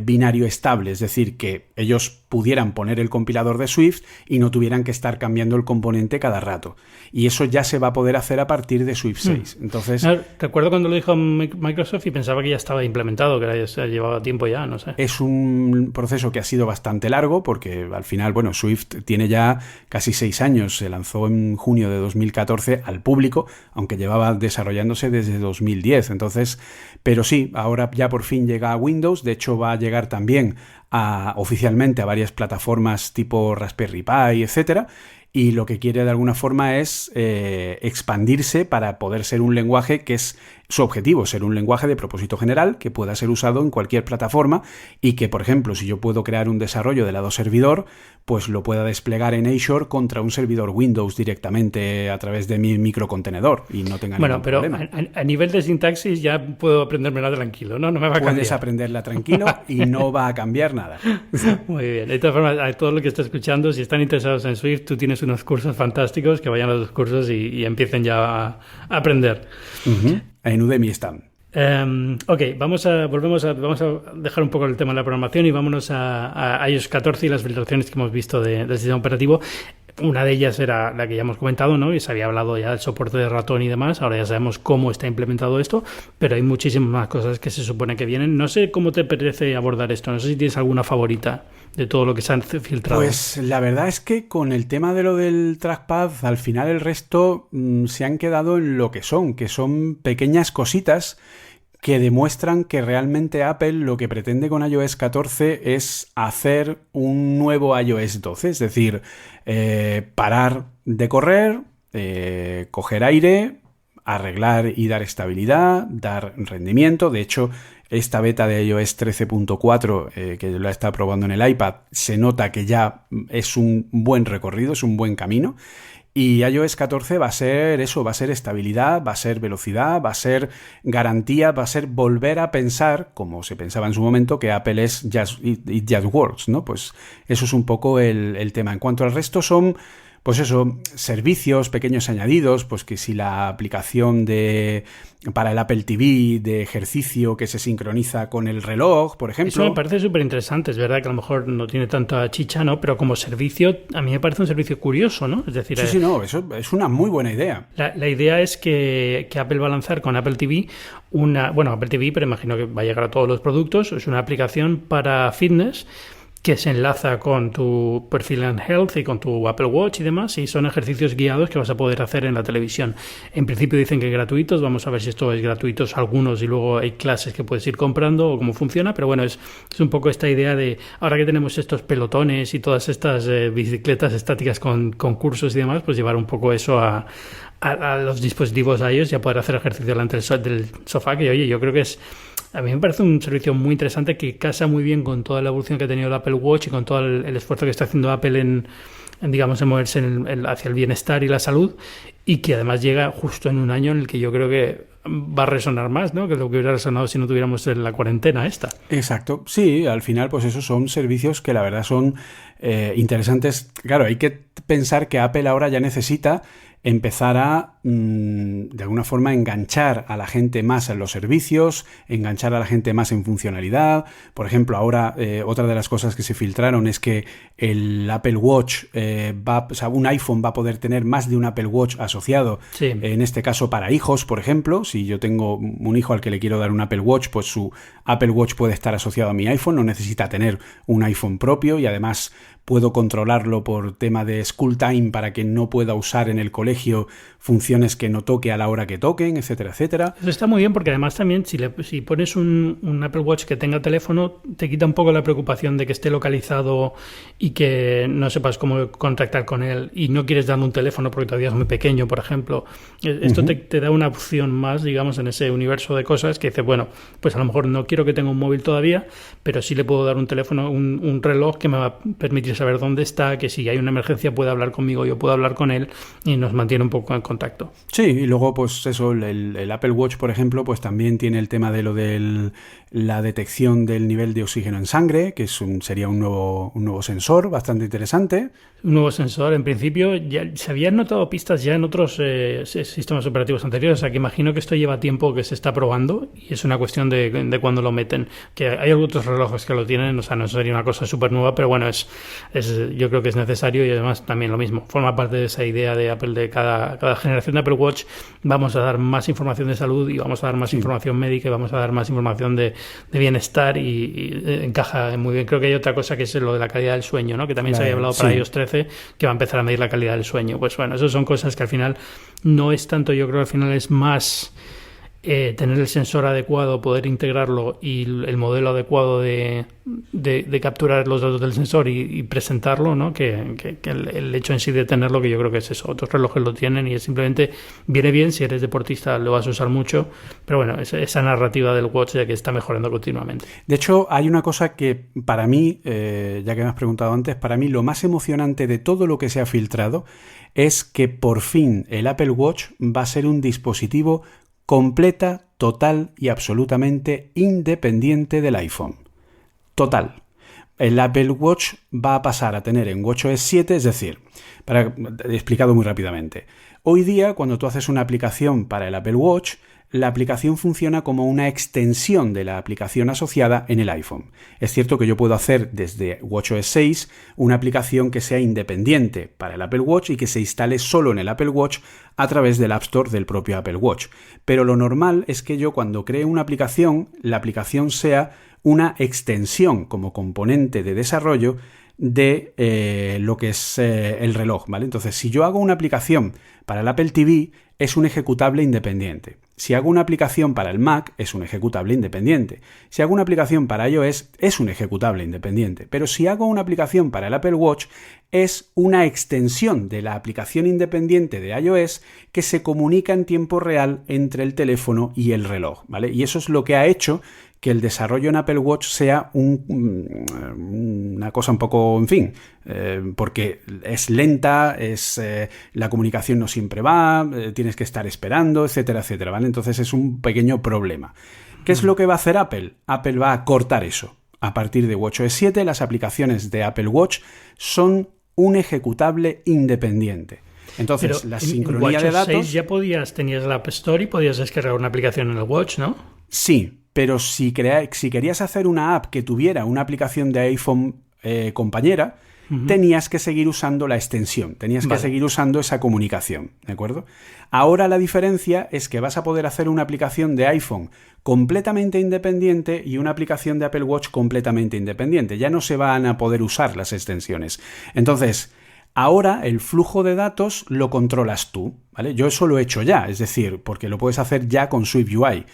binario estable, es decir, que ellos pudieran poner el compilador de Swift y no tuvieran que estar cambiando el componente cada rato. Y eso ya se va a poder hacer a partir de Swift 6. Entonces, recuerdo cuando lo dijo Microsoft y pensaba que ya estaba implementado, que ya llevaba tiempo ya, no sé. Es un proceso que ha sido bastante largo porque al final, bueno, Swift tiene ya casi 6 años. Se lanzó en junio de 2014 al público, aunque llevaba desarrollándose desde 2010. Entonces, pero sí, ahora ya por fin llega a Windows. De hecho, va a llegar también oficialmente a varias plataformas tipo Raspberry Pi, etcétera, y lo que quiere de alguna forma es expandirse para poder ser un lenguaje que es su objetivo, ser un lenguaje de propósito general que pueda ser usado en cualquier plataforma y que, por ejemplo, si yo puedo crear un desarrollo de lado servidor, pues lo pueda desplegar en Azure contra un servidor Windows directamente a través de mi microcontenedor y no tenga ningún problema. Bueno, pero a nivel de sintaxis ya puedo aprendérmela tranquilo, ¿no? No me va a cambiar. Puedes aprenderla tranquilo y no va a cambiar nada. Muy bien. De todas formas, a todos los que están escuchando, si están interesados en Swift, tú tienes niños unos cursos fantásticos, que vayan a los cursos y empiecen ya a aprender. En Udemy están. Ok, vamos a dejar un poco el tema de la programación y vámonos a iOS 14 y las filtraciones que hemos visto del sistema operativo. Una de ellas era la que ya hemos comentado, ¿no? Y se había hablado ya del soporte de ratón y demás. Ahora ya sabemos cómo está implementado esto, pero hay muchísimas más cosas que se supone que vienen. No sé cómo te parece abordar esto. No sé si tienes alguna favorita de todo lo que se han filtrado. Pues la verdad es que con el tema de lo del trackpad, al final el resto se han quedado en lo que son pequeñas cositas que demuestran que realmente Apple lo que pretende con iOS 14 es hacer un nuevo iOS 12, es decir, parar de correr, coger aire, arreglar y dar estabilidad, dar rendimiento. De hecho, esta beta de iOS 13.4 que lo está probando en el iPad, se nota que ya es un buen recorrido, es un buen camino. Y iOS 14 va a ser eso, va a ser estabilidad, va a ser velocidad, va a ser garantía, va a ser volver a pensar, como se pensaba en su momento, que Apple es it just works, ¿no? Pues eso es un poco el tema. En cuanto al resto son, pues eso, servicios, pequeños añadidos, pues que si la aplicación para el Apple TV de ejercicio que se sincroniza con el reloj, por ejemplo. Eso me parece súper interesante. Es verdad que a lo mejor no tiene tanta chicha, ¿no? Pero como servicio, a mí me parece un servicio curioso, ¿no? Es decir, sí, no, eso es una muy buena idea. La idea es que Apple va a lanzar con Apple TV Apple TV, pero imagino que va a llegar a todos los productos. Es una aplicación para fitness que se enlaza con tu perfil en Health y con tu Apple Watch y demás, y son ejercicios guiados que vas a poder hacer en la televisión. En principio dicen que gratuitos, vamos a ver si esto es gratuitos algunos y luego hay clases que puedes ir comprando o cómo funciona, pero bueno, es un poco esta idea de, ahora que tenemos estos pelotones y todas estas bicicletas estáticas con cursos y demás, pues llevar un poco eso a los dispositivos iOS y a poder hacer ejercicio delante del sofá, que oye, yo creo que a mí me parece un servicio muy interesante que casa muy bien con toda la evolución que ha tenido el Apple Watch y con todo el esfuerzo que está haciendo Apple en moverse hacia el bienestar y la salud, y que además llega justo en un año en el que yo creo que va a resonar más, ¿no? Que lo que hubiera resonado si no tuviéramos la cuarentena esta. Exacto. Sí, al final pues esos son servicios que la verdad son interesantes. Claro, hay que pensar que Apple ahora ya necesita empezar a, de alguna forma, enganchar a la gente más en los servicios, enganchar a la gente más en funcionalidad. Por ejemplo, ahora otra de las cosas que se filtraron es que el Apple Watch, un iPhone va a poder tener más de un Apple Watch asociado, sí. En este caso para hijos, por ejemplo. Si yo tengo un hijo al que le quiero dar un Apple Watch, pues su Apple Watch puede estar asociado a mi iPhone, no necesita tener un iPhone propio, y además puedo controlarlo por tema de school time para que no pueda usar en el colegio funciones que no toque a la hora que toquen, etcétera, etcétera. Eso está muy bien porque además también si pones un Apple Watch que tenga teléfono, te quita un poco la preocupación de que esté localizado y que no sepas cómo contactar con él y no quieres darle un teléfono porque todavía es muy pequeño, por ejemplo. Esto te da una opción más, digamos, en ese universo de cosas que dices, bueno, pues a lo mejor no quiero que tenga un móvil todavía, pero sí le puedo dar un teléfono, un reloj que me va a permitir saber dónde está, que si hay una emergencia puede hablar conmigo, yo puedo hablar con él y nos mantiene un poco en contacto. Sí, y luego pues eso, el Apple Watch, por ejemplo, pues también tiene el tema de lo de la detección del nivel de oxígeno en sangre, que sería un nuevo sensor bastante interesante. Un nuevo sensor, en principio, ya se habían notado pistas ya en otros sistemas operativos anteriores, o sea que imagino que esto lleva tiempo que se está probando y es una cuestión de cuándo lo meten. Que hay otros relojes que lo tienen, o sea, no sería una cosa súper nueva, pero bueno, yo creo que es necesario y además también lo mismo. Forma parte de esa idea de Apple de cada generación de Apple Watch vamos a dar más información de salud y vamos a dar más información médica y vamos a dar más información de bienestar y encaja muy bien. Creo que hay otra cosa que es lo de la calidad del sueño, ¿no? Que también se había hablado para iOS 13, que va a empezar a medir la calidad del sueño. Pues bueno, esas son cosas que al final no es tanto, yo creo que al final es más tener el sensor adecuado, poder integrarlo y el modelo adecuado de capturar los datos del sensor y presentarlo, ¿no? Que el hecho en sí de tenerlo, que yo creo que es eso. Otros relojes lo tienen y es simplemente viene bien, si eres deportista lo vas a usar mucho, pero bueno, esa narrativa del Watch ya que está mejorando continuamente. De hecho, hay una cosa que para mí, ya que me has preguntado antes, para mí lo más emocionante de todo lo que se ha filtrado es que por fin el Apple Watch va a ser un dispositivo completa, total y absolutamente independiente del iPhone. Total. el Apple Watch va a pasar a tener en WatchOS 7, es decir, explicado muy rápidamente. Hoy día, cuando tú haces una aplicación para el Apple Watch, la aplicación funciona como una extensión de la aplicación asociada en el iPhone. Es cierto que yo puedo hacer desde WatchOS 6 una aplicación que sea independiente para el Apple Watch y que se instale solo en el Apple Watch a través del App Store del propio Apple Watch. Pero lo normal es que yo cuando cree una aplicación, la aplicación sea una extensión como componente de desarrollo de lo que es el reloj, ¿vale? Entonces, si yo hago una aplicación para el Apple TV, es un ejecutable independiente. Si hago una aplicación para el Mac, es un ejecutable independiente. Si hago una aplicación para iOS, es un ejecutable independiente. Pero si hago una aplicación para el Apple Watch, es una extensión de la aplicación independiente de iOS que se comunica en tiempo real entre el teléfono y el reloj, ¿vale? Y eso es lo que ha hecho que el desarrollo en Apple Watch sea una cosa un poco, en fin, porque es lenta, la comunicación no siempre va, tienes que estar esperando, etcétera, etcétera, ¿vale? Entonces es un pequeño problema. ¿Qué es lo que va a hacer Apple? Apple va a cortar eso. A partir de WatchOS 7, las aplicaciones de Apple Watch son un ejecutable independiente. Entonces, pero la sincronía de datos... 6 ya tenías la App Store y podías descargar una aplicación en el Watch, ¿no? Sí, pero si querías hacer una app que tuviera una aplicación de iPhone compañera, tenías que seguir usando la extensión, tenías que seguir usando esa comunicación, ¿de acuerdo? Ahora la diferencia es que vas a poder hacer una aplicación de iPhone completamente independiente y una aplicación de Apple Watch completamente independiente. Ya no se van a poder usar las extensiones. Entonces, ahora el flujo de datos lo controlas tú, ¿vale? Yo eso lo he hecho ya, es decir, porque lo puedes hacer ya con SwiftUI.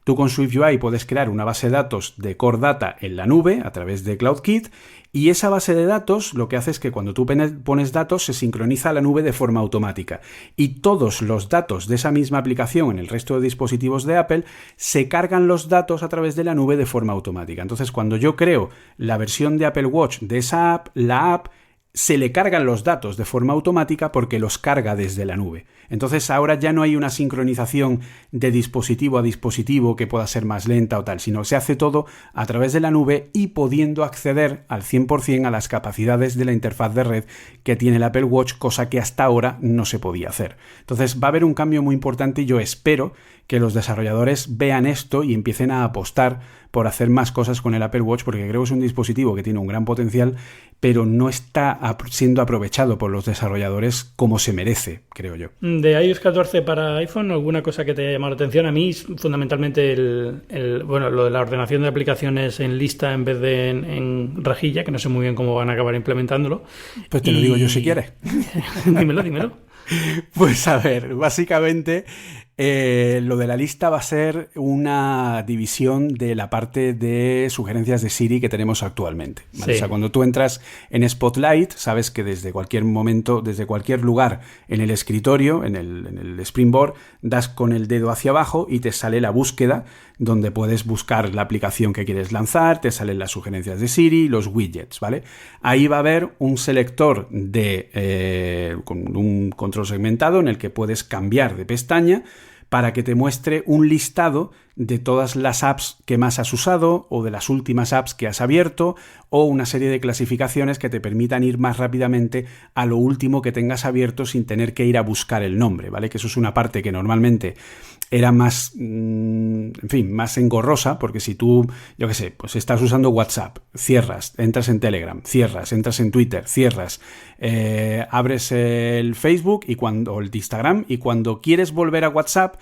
Tú con SwiftUI puedes crear una base de datos de Core Data en la nube a través de CloudKit y esa base de datos lo que hace es que cuando tú pones datos se sincroniza a la nube de forma automática y todos los datos de esa misma aplicación en el resto de dispositivos de Apple se cargan los datos a través de la nube de forma automática. Entonces, cuando yo creo la versión de Apple Watch de esa app, la app se le cargan los datos de forma automática porque los carga desde la nube. Entonces ahora ya no hay una sincronización de dispositivo a dispositivo que pueda ser más lenta o tal, sino se hace todo a través de la nube y pudiendo acceder al 100% a las capacidades de la interfaz de red que tiene el Apple Watch, cosa que hasta ahora no se podía hacer. Entonces va a haber un cambio muy importante y yo espero que los desarrolladores vean esto y empiecen a apostar por hacer más cosas con el Apple Watch, porque creo que es un dispositivo que tiene un gran potencial, pero no está siendo aprovechado por los desarrolladores como se merece, creo yo. De iOS 14 para iPhone, ¿alguna cosa que te haya llamado la atención? A mí, fundamentalmente, lo de la ordenación de aplicaciones en lista en vez de en rejilla, que no sé muy bien cómo van a acabar implementándolo. Pues te lo digo yo si quieres. Dímelo. Pues a ver, básicamente lo de la lista va a ser una división de la parte de sugerencias de Siri que tenemos actualmente, ¿vale? Sí. O sea, cuando tú entras en Spotlight, sabes que desde cualquier momento, desde cualquier lugar en el escritorio, en el Springboard, das con el dedo hacia abajo y te sale la búsqueda donde puedes buscar la aplicación que quieres lanzar, te salen las sugerencias de Siri, los widgets, ¿vale? Ahí va a haber un selector con un control segmentado en el que puedes cambiar de pestaña para que te muestre un listado de todas las apps que más has usado o de las últimas apps que has abierto o una serie de clasificaciones que te permitan ir más rápidamente a lo último que tengas abierto sin tener que ir a buscar el nombre, ¿vale? Que eso es una parte que normalmente era más, más engorrosa, porque si tú, yo qué sé, pues estás usando WhatsApp, cierras, entras en Telegram, cierras, entras en Twitter, cierras, abres el Facebook o el Instagram y cuando quieres volver a WhatsApp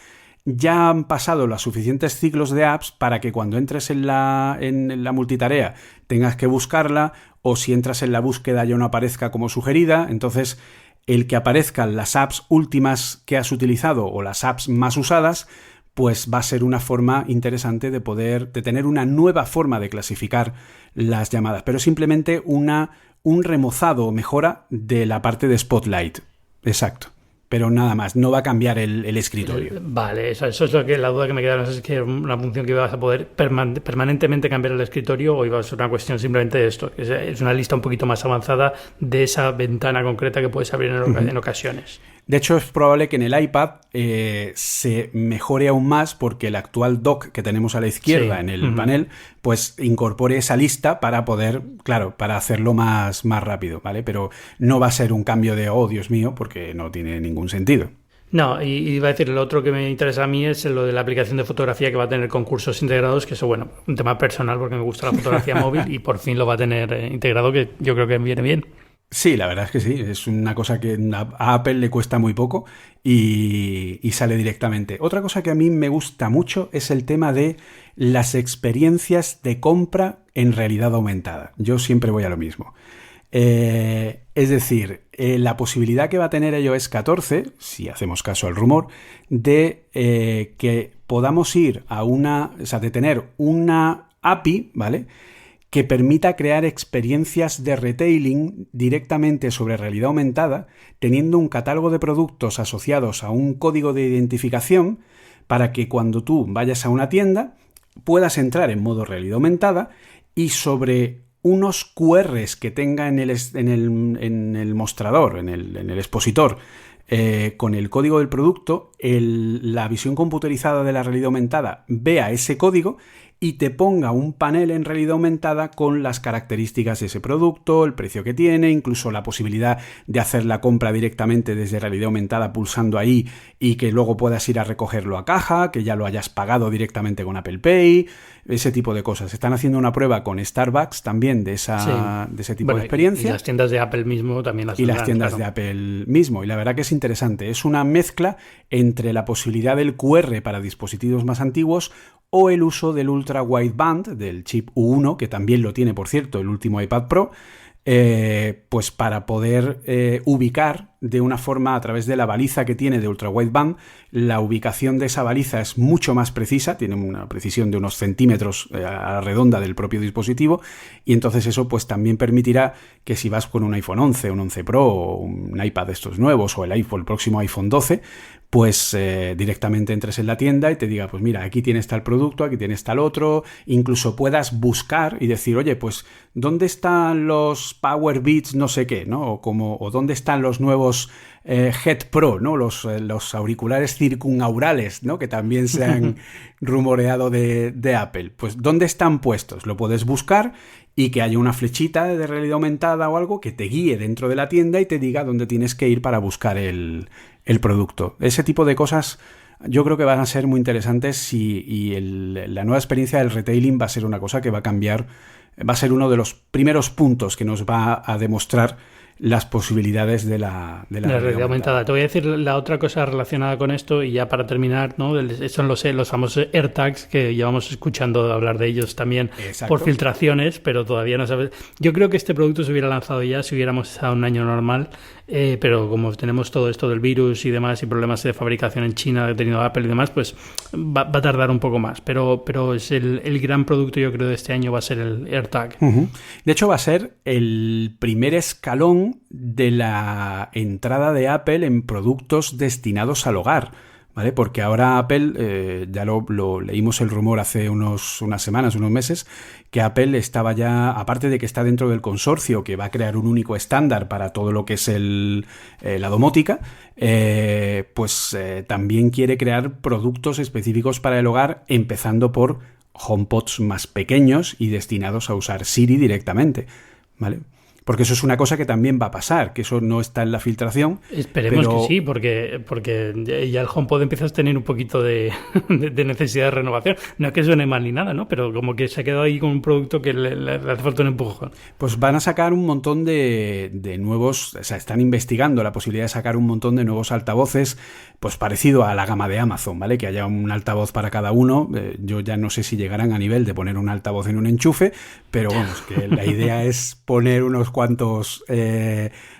ya han pasado los suficientes ciclos de apps para que cuando entres en la multitarea tengas que buscarla o si entras en la búsqueda ya no aparezca como sugerida. Entonces el que aparezcan las apps últimas que has utilizado o las apps más usadas, pues va a ser una forma interesante de tener una nueva forma de clasificar las llamadas, pero simplemente un remozado o mejora de la parte de Spotlight. Exacto. Pero nada más, no va a cambiar el escritorio. Vale, eso es la duda que me queda. No sé si es que es una función que ibas a poder permanentemente cambiar el escritorio o iba a ser una cuestión simplemente de esto. Es una lista un poquito más avanzada de esa ventana concreta que puedes abrir en ocasiones. De hecho, es probable que en el iPad se mejore aún más porque el actual dock que tenemos a la izquierda en el panel, pues incorpore esa lista para poder, claro, para hacerlo más rápido, ¿vale? Pero no va a ser un cambio de, oh, Dios mío, porque no tiene ningún sentido. No, y iba a decir, lo otro que me interesa a mí es lo de la aplicación de fotografía que va a tener con cursos integrados, que eso, bueno, un tema personal porque me gusta la fotografía móvil y por fin lo va a tener integrado, que yo creo que viene bien. Sí, la verdad es que sí, es una cosa que a Apple le cuesta muy poco y sale directamente. Otra cosa que a mí me gusta mucho es el tema de las experiencias de compra en realidad aumentada. Yo siempre voy a lo mismo. Es decir, la posibilidad que va a tener iOS 14, si hacemos caso al rumor, de que podamos ir a de tener una API, ¿vale?, que permita crear experiencias de retailing directamente sobre realidad aumentada, teniendo un catálogo de productos asociados a un código de identificación para que cuando tú vayas a una tienda puedas entrar en modo realidad aumentada y sobre unos QRs que tenga en el mostrador, en el expositor, con el código del producto, la visión computerizada de la realidad aumentada vea ese código y te ponga un panel en realidad aumentada con las características de ese producto, el precio que tiene, incluso la posibilidad de hacer la compra directamente desde realidad aumentada pulsando ahí y que luego puedas ir a recogerlo a caja, que ya lo hayas pagado directamente con Apple Pay, ese tipo de cosas. Están haciendo una prueba con Starbucks también de ese tipo de experiencia. Y las tiendas de Apple mismo también las Y las tiendas claro, de Apple mismo. Y la verdad que es interesante. Es una mezcla entre la posibilidad del QR para dispositivos más antiguos o el uso del Ultra Wideband, del chip U1, que también lo tiene, por cierto, el último iPad Pro, pues para poder ubicar de una forma a través de la baliza que tiene de Ultra Wideband. La ubicación de esa baliza es mucho más precisa, tiene una precisión de unos centímetros a la redonda del propio dispositivo, y entonces eso pues también permitirá que si vas con un iPhone 11, un 11 Pro o un iPad de estos nuevos o el próximo iPhone 12, pues directamente entres en la tienda y te diga, pues mira, aquí tienes tal producto, aquí tienes tal otro, incluso puedas buscar y decir, oye, pues ¿dónde están los Power Beats no sé qué, ¿no? O dónde están los nuevos Head Pro, ¿no? Los auriculares circunaurales, ¿no?, que también se han rumoreado de Apple. Pues ¿dónde están puestos? Lo puedes buscar y que haya una flechita de realidad aumentada o algo que te guíe dentro de la tienda y te diga dónde tienes que ir para buscar el producto. Ese tipo de cosas yo creo que van a ser muy interesantes y la nueva experiencia del retailing va a ser una cosa que va a cambiar, va a ser uno de los primeros puntos que nos va a demostrar las posibilidades de la realidad aumentada. Te voy a decir la otra cosa relacionada con esto y ya para terminar, ¿no? Son los famosos AirTags que llevamos escuchando hablar de ellos también. Exacto. Por filtraciones, pero todavía no sabes. Yo creo que este producto se hubiera lanzado ya si hubiéramos estado un año normal, pero como tenemos todo esto del virus y demás y problemas de fabricación en China que ha tenido Apple y demás, pues va a tardar un poco más, pero es el gran producto, yo creo, de este año va a ser el AirTag. Uh-huh. De hecho, va a ser el primer escalón de la entrada de Apple en productos destinados al hogar, ¿vale? Porque ahora Apple, ya lo leímos el rumor hace unas semanas, unos meses, que Apple estaba ya, aparte de que está dentro del consorcio que va a crear un único estándar para todo lo que es la domótica, pues también quiere crear productos específicos para el hogar, empezando por HomePods más pequeños y destinados a usar Siri directamente, ¿vale? Porque eso es una cosa que también va a pasar, que eso no está en la filtración. Esperemos que sí, porque ya el HomePod empiezas a tener un poquito de necesidad de renovación. No es que suene mal ni nada, ¿no? Pero como que se ha quedado ahí con un producto que le hace falta un empujón. Pues van a sacar un montón de nuevos, o sea, están investigando la posibilidad de sacar un montón de nuevos altavoces, pues parecido a la gama de Amazon, ¿vale? Que haya un altavoz para cada uno. Yo ya no sé si llegarán a nivel de poner un altavoz en un enchufe, pero vamos, que la idea es poner unos cuantos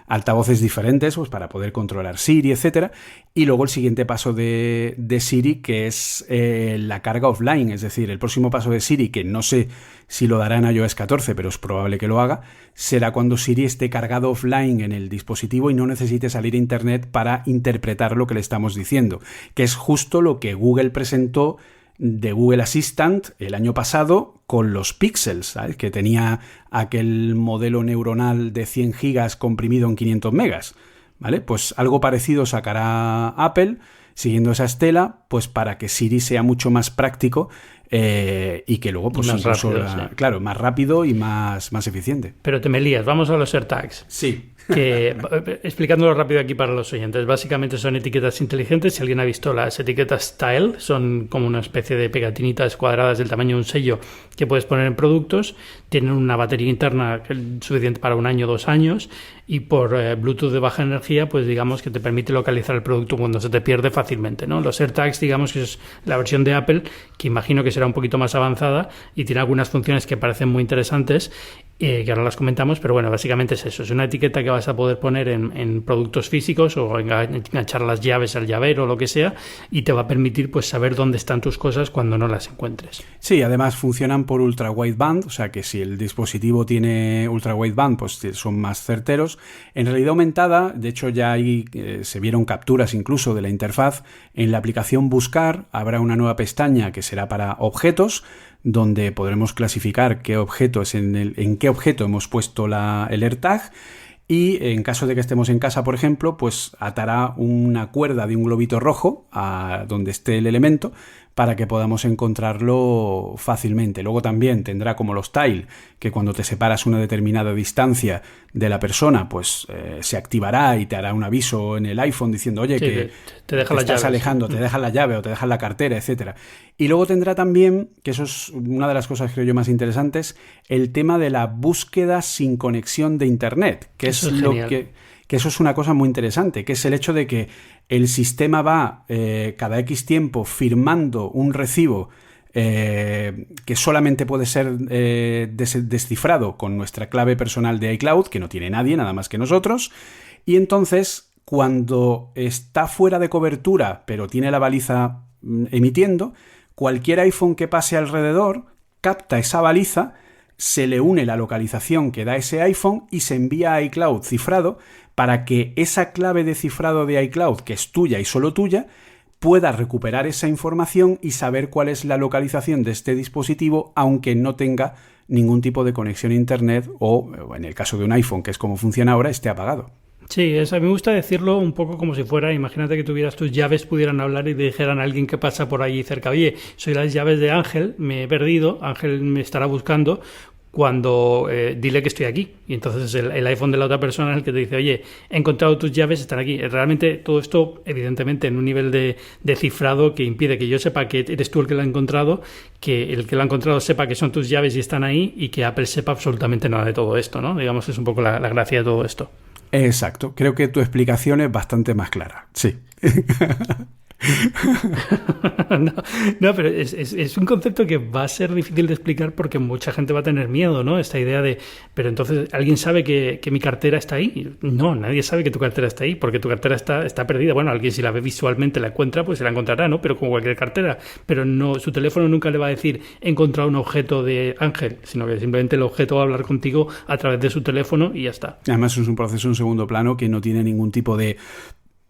altavoces diferentes, pues para poder controlar Siri, etcétera. Y luego el siguiente paso de Siri, que es la carga offline, es decir, el próximo paso de Siri, que no sé si lo dará en iOS 14, pero es probable que lo haga, será cuando Siri esté cargado offline en el dispositivo y no necesite salir a internet para interpretar lo que le estamos diciendo, que es justo lo que Google presentó de Google Assistant el año pasado con los Pixels, ¿sabes? Que tenía aquel modelo neuronal de 100 gigas comprimido en 500 megas, ¿vale? Pues algo parecido sacará Apple, siguiendo esa estela, pues para que Siri sea mucho más práctico y que luego, pues más incluso, rápido, sí. claro, más rápido y más eficiente. Pero te me lías, vamos a los AirTags. Sí. Que, explicándolo rápido aquí para los oyentes, básicamente son etiquetas inteligentes. Si alguien ha visto las etiquetas Style, son como una especie de pegatinitas cuadradas del tamaño de un sello que puedes poner en productos. Tienen una batería interna suficiente para 1 año o 2 años, y por Bluetooth de baja energía, pues digamos que te permite localizar el producto cuando se te pierde fácilmente, ¿no? Los AirTags, digamos que es la versión de Apple, que imagino que será un poquito más avanzada y tiene algunas funciones que parecen muy interesantes, que ahora las comentamos, pero bueno, básicamente es eso. Es una etiqueta que vas a poder poner en productos físicos o enganchar las llaves al llavero o lo que sea, y te va a permitir pues saber dónde están tus cosas cuando no las encuentres. Sí, además funcionan por ultra wideband, o sea que si el dispositivo tiene ultra wideband, pues son más certeros. En realidad aumentada, de hecho ya ahí se vieron capturas incluso de la interfaz. En la aplicación Buscar habrá una nueva pestaña que será para objetos, donde podremos clasificar qué objeto es en qué objeto hemos puesto el AirTag, y en caso de que estemos en casa, por ejemplo, pues atará una cuerda de un globito rojo a donde esté el elemento para que podamos encontrarlo fácilmente. Luego también tendrá como los Tile, que cuando te separas una determinada distancia de la persona, pues se activará y te hará un aviso en el iPhone diciendo, oye, sí, que te deja te estás alejando, te dejas la llave o te dejas la cartera, etcétera. Y luego tendrá también, que eso es una de las cosas creo yo más interesantes, el tema de la búsqueda sin conexión de Internet, que eso es lo que eso es una cosa muy interesante, que es el hecho de que el sistema va cada X tiempo firmando un recibo que solamente puede ser descifrado con nuestra clave personal de iCloud, que no tiene nadie, nada más que nosotros, y entonces cuando está fuera de cobertura, pero tiene la baliza emitiendo, cualquier iPhone que pase alrededor capta esa baliza, se le une la localización que da ese iPhone y se envía a iCloud cifrado para que esa clave de cifrado de iCloud, que es tuya y solo tuya, pueda recuperar esa información y saber cuál es la localización de este dispositivo, aunque no tenga ningún tipo de conexión a Internet o, en el caso de un iPhone, que es como funciona ahora, esté apagado. Sí, a mí me gusta decirlo un poco como si fuera, imagínate que tuvieras tus llaves, pudieran hablar y te dijeran a alguien que pasa por allí cerca, oye, soy las llaves de Ángel, me he perdido, Ángel me estará buscando, cuando dile que estoy aquí. Y entonces el iPhone de la otra persona es el que te dice, oye, he encontrado tus llaves, están aquí. Realmente todo esto, evidentemente, en un nivel de cifrado que impide que yo sepa que eres tú el que lo ha encontrado, que el que lo ha encontrado sepa que son tus llaves y están ahí, y que Apple sepa absolutamente nada de todo esto, ¿no? Digamos que es un poco la gracia de todo esto. Exacto. Creo que tu explicación es bastante más clara. Sí. No, pero es un concepto que va a ser difícil de explicar porque mucha gente va a tener miedo, ¿no? Esta idea de, pero entonces, ¿alguien sabe que mi cartera está ahí? No, nadie sabe que tu cartera está ahí porque tu cartera está perdida. Bueno, alguien si la ve visualmente, la encuentra, pues se la encontrará, ¿no? Pero como cualquier cartera. Pero no, su teléfono nunca le va a decir, he encontrado un objeto de Ángel, sino que simplemente el objeto va a hablar contigo a través de su teléfono y ya está. Además es un proceso en segundo plano que no tiene ningún tipo de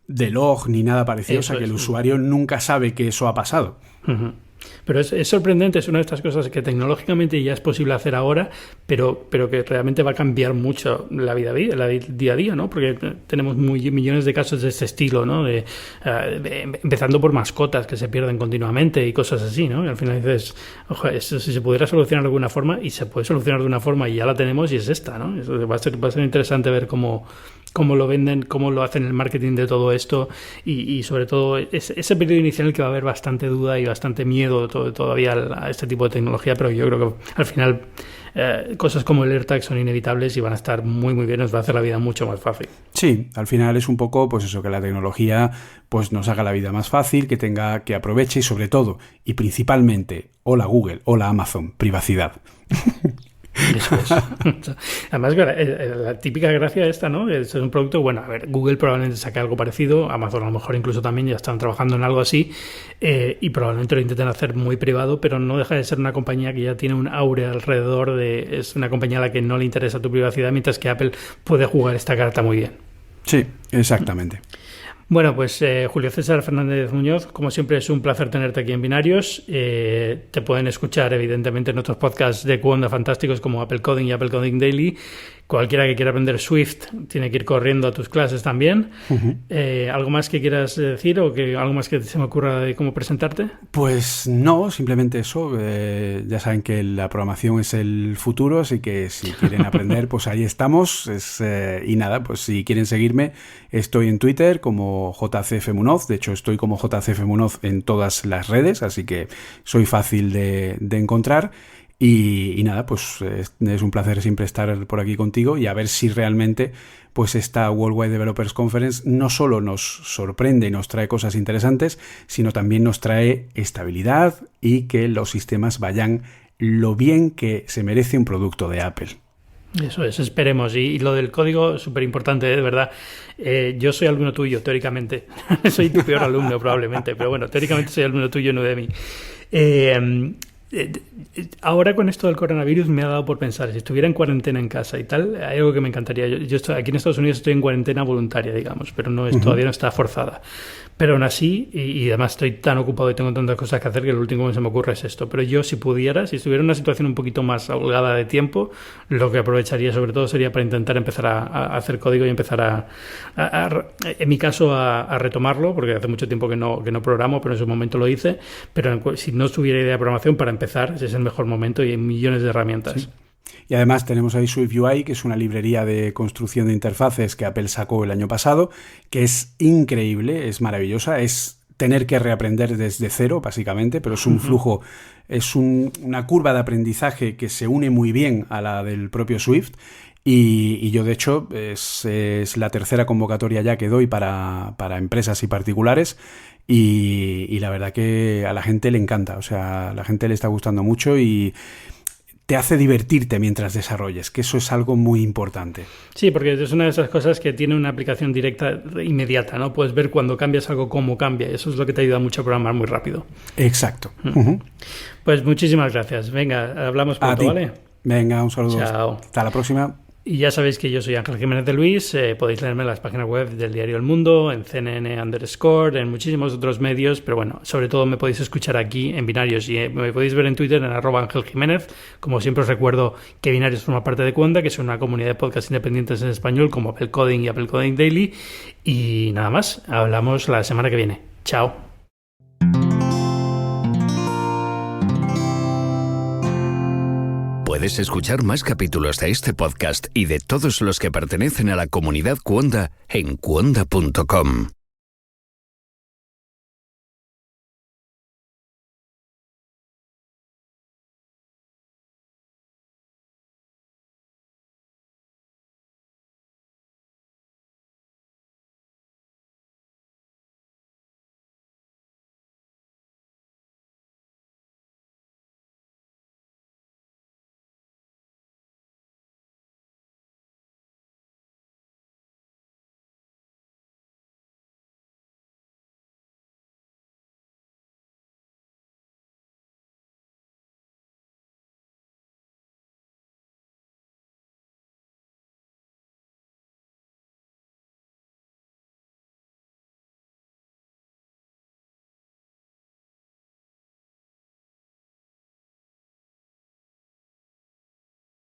log ni nada parecido, Eso o sea que el usuario nunca sabe que eso ha pasado. Uh-huh. Pero es sorprendente, es una de estas cosas que tecnológicamente ya es posible hacer ahora, pero que realmente va a cambiar mucho la día a día, ¿no? Porque tenemos millones de casos de este estilo, ¿no? Empezando por mascotas que se pierden continuamente y cosas así, ¿no? Y al final dices, ojo, eso si se pudiera solucionar de alguna forma, y se puede solucionar de una forma y ya la tenemos y es esta, ¿no? Eso va a ser interesante ver cómo lo venden, cómo lo hacen el marketing de todo esto y sobre todo ese periodo inicial en el que va a haber bastante duda y bastante miedo todavía a este tipo de tecnología, pero yo creo que al final cosas como el AirTag son inevitables y van a estar muy muy bien, nos va a hacer la vida mucho más fácil. Sí, al final es un poco pues eso, que la tecnología pues nos haga la vida más fácil, que aproveche y sobre todo y principalmente, hola Google, hola Amazon, privacidad. Eso es. Además, la típica gracia esta, ¿no? Es un producto, bueno, a ver, Google probablemente saque algo parecido, Amazon a lo mejor incluso también ya están trabajando en algo así, y probablemente lo intenten hacer muy privado, pero no deja de ser una compañía que ya tiene un aura alrededor es una compañía a la que no le interesa tu privacidad, mientras que Apple puede jugar esta carta muy bien. Sí, exactamente. Bueno, pues Julio César Fernández Muñoz, como siempre es un placer tenerte aquí en Binarios. Te pueden escuchar evidentemente en otros podcasts de QOnda fantásticos como Apple Coding y Apple Coding Daily, cualquiera que quiera aprender Swift tiene que ir corriendo a tus clases también. ¿Algo más que quieras decir o algo más que se me ocurra de cómo presentarte? Pues no, simplemente eso. Ya saben que la programación es el futuro, así que si quieren aprender, pues ahí estamos. Y nada, pues si quieren seguirme, estoy en Twitter como JCF Munoz. De hecho, estoy como JCF Munoz en todas las redes, así que soy fácil de encontrar. Y nada, pues es un placer siempre estar por aquí contigo y a ver si realmente pues esta Worldwide Developers Conference no solo nos sorprende y nos trae cosas interesantes, sino también nos trae estabilidad y que los sistemas vayan lo bien que se merece un producto de Apple. Eso es, esperemos. Y lo del código, súper importante, de verdad. Yo soy alumno tuyo, teóricamente. Soy tu peor alumno, probablemente, pero bueno, teóricamente soy alumno tuyo, no de mí. Ahora con esto del coronavirus me ha dado por pensar, si estuviera en cuarentena en casa y tal, hay algo que me encantaría. Yo estoy, aquí en Estados Unidos estoy en cuarentena voluntaria, digamos, pero no es, todavía no está forzada. Pero aún así, y además estoy tan ocupado y tengo tantas cosas que hacer que lo último que se me ocurre es esto. Pero yo, si pudiera, si estuviera en una situación un poquito más holgada de tiempo, lo que aprovecharía sobre todo sería para intentar empezar a hacer código y empezar en mi caso, a retomarlo, porque hace mucho tiempo que no programo, pero en su momento lo hice. Pero si no tuviera idea de programación, para empezar, ese es el mejor momento y hay millones de herramientas. Sí. Y además tenemos ahí SwiftUI, que es una librería de construcción de interfaces que Apple sacó el año pasado, que es increíble, es maravillosa, es tener que reaprender desde cero, básicamente, pero es un flujo, es una curva de aprendizaje que se une muy bien a la del propio Swift. Y yo, de hecho, es la tercera convocatoria ya que doy para empresas y particulares. Y la verdad que a la gente le encanta, o sea, a la gente le está gustando mucho y te hace divertirte mientras desarrolles, que eso es algo muy importante. Sí, porque es una de esas cosas que tiene una aplicación directa inmediata, ¿no? Puedes ver cuando cambias algo cómo cambia, y eso es lo que te ayuda mucho a programar muy rápido. Exacto. Pues muchísimas gracias. Venga, hablamos pronto, ¿vale? Venga, un saludo. Chao. Hasta la próxima. Y ya sabéis que yo soy Ángel Jiménez de Luis, podéis leerme en las páginas web del diario El Mundo, en CNN_, en muchísimos otros medios, pero bueno, sobre todo me podéis escuchar aquí en Binarios y me podéis ver en Twitter en @AngelJiménez. Como siempre os recuerdo que Binarios forma parte de Cuonda, que es una comunidad de podcasts independientes en español como Apple Coding y Apple Coding Daily. Y nada más, hablamos la semana que viene. Chao. Puedes escuchar más capítulos de este podcast y de todos los que pertenecen a la comunidad Cuonda en cuonda.com.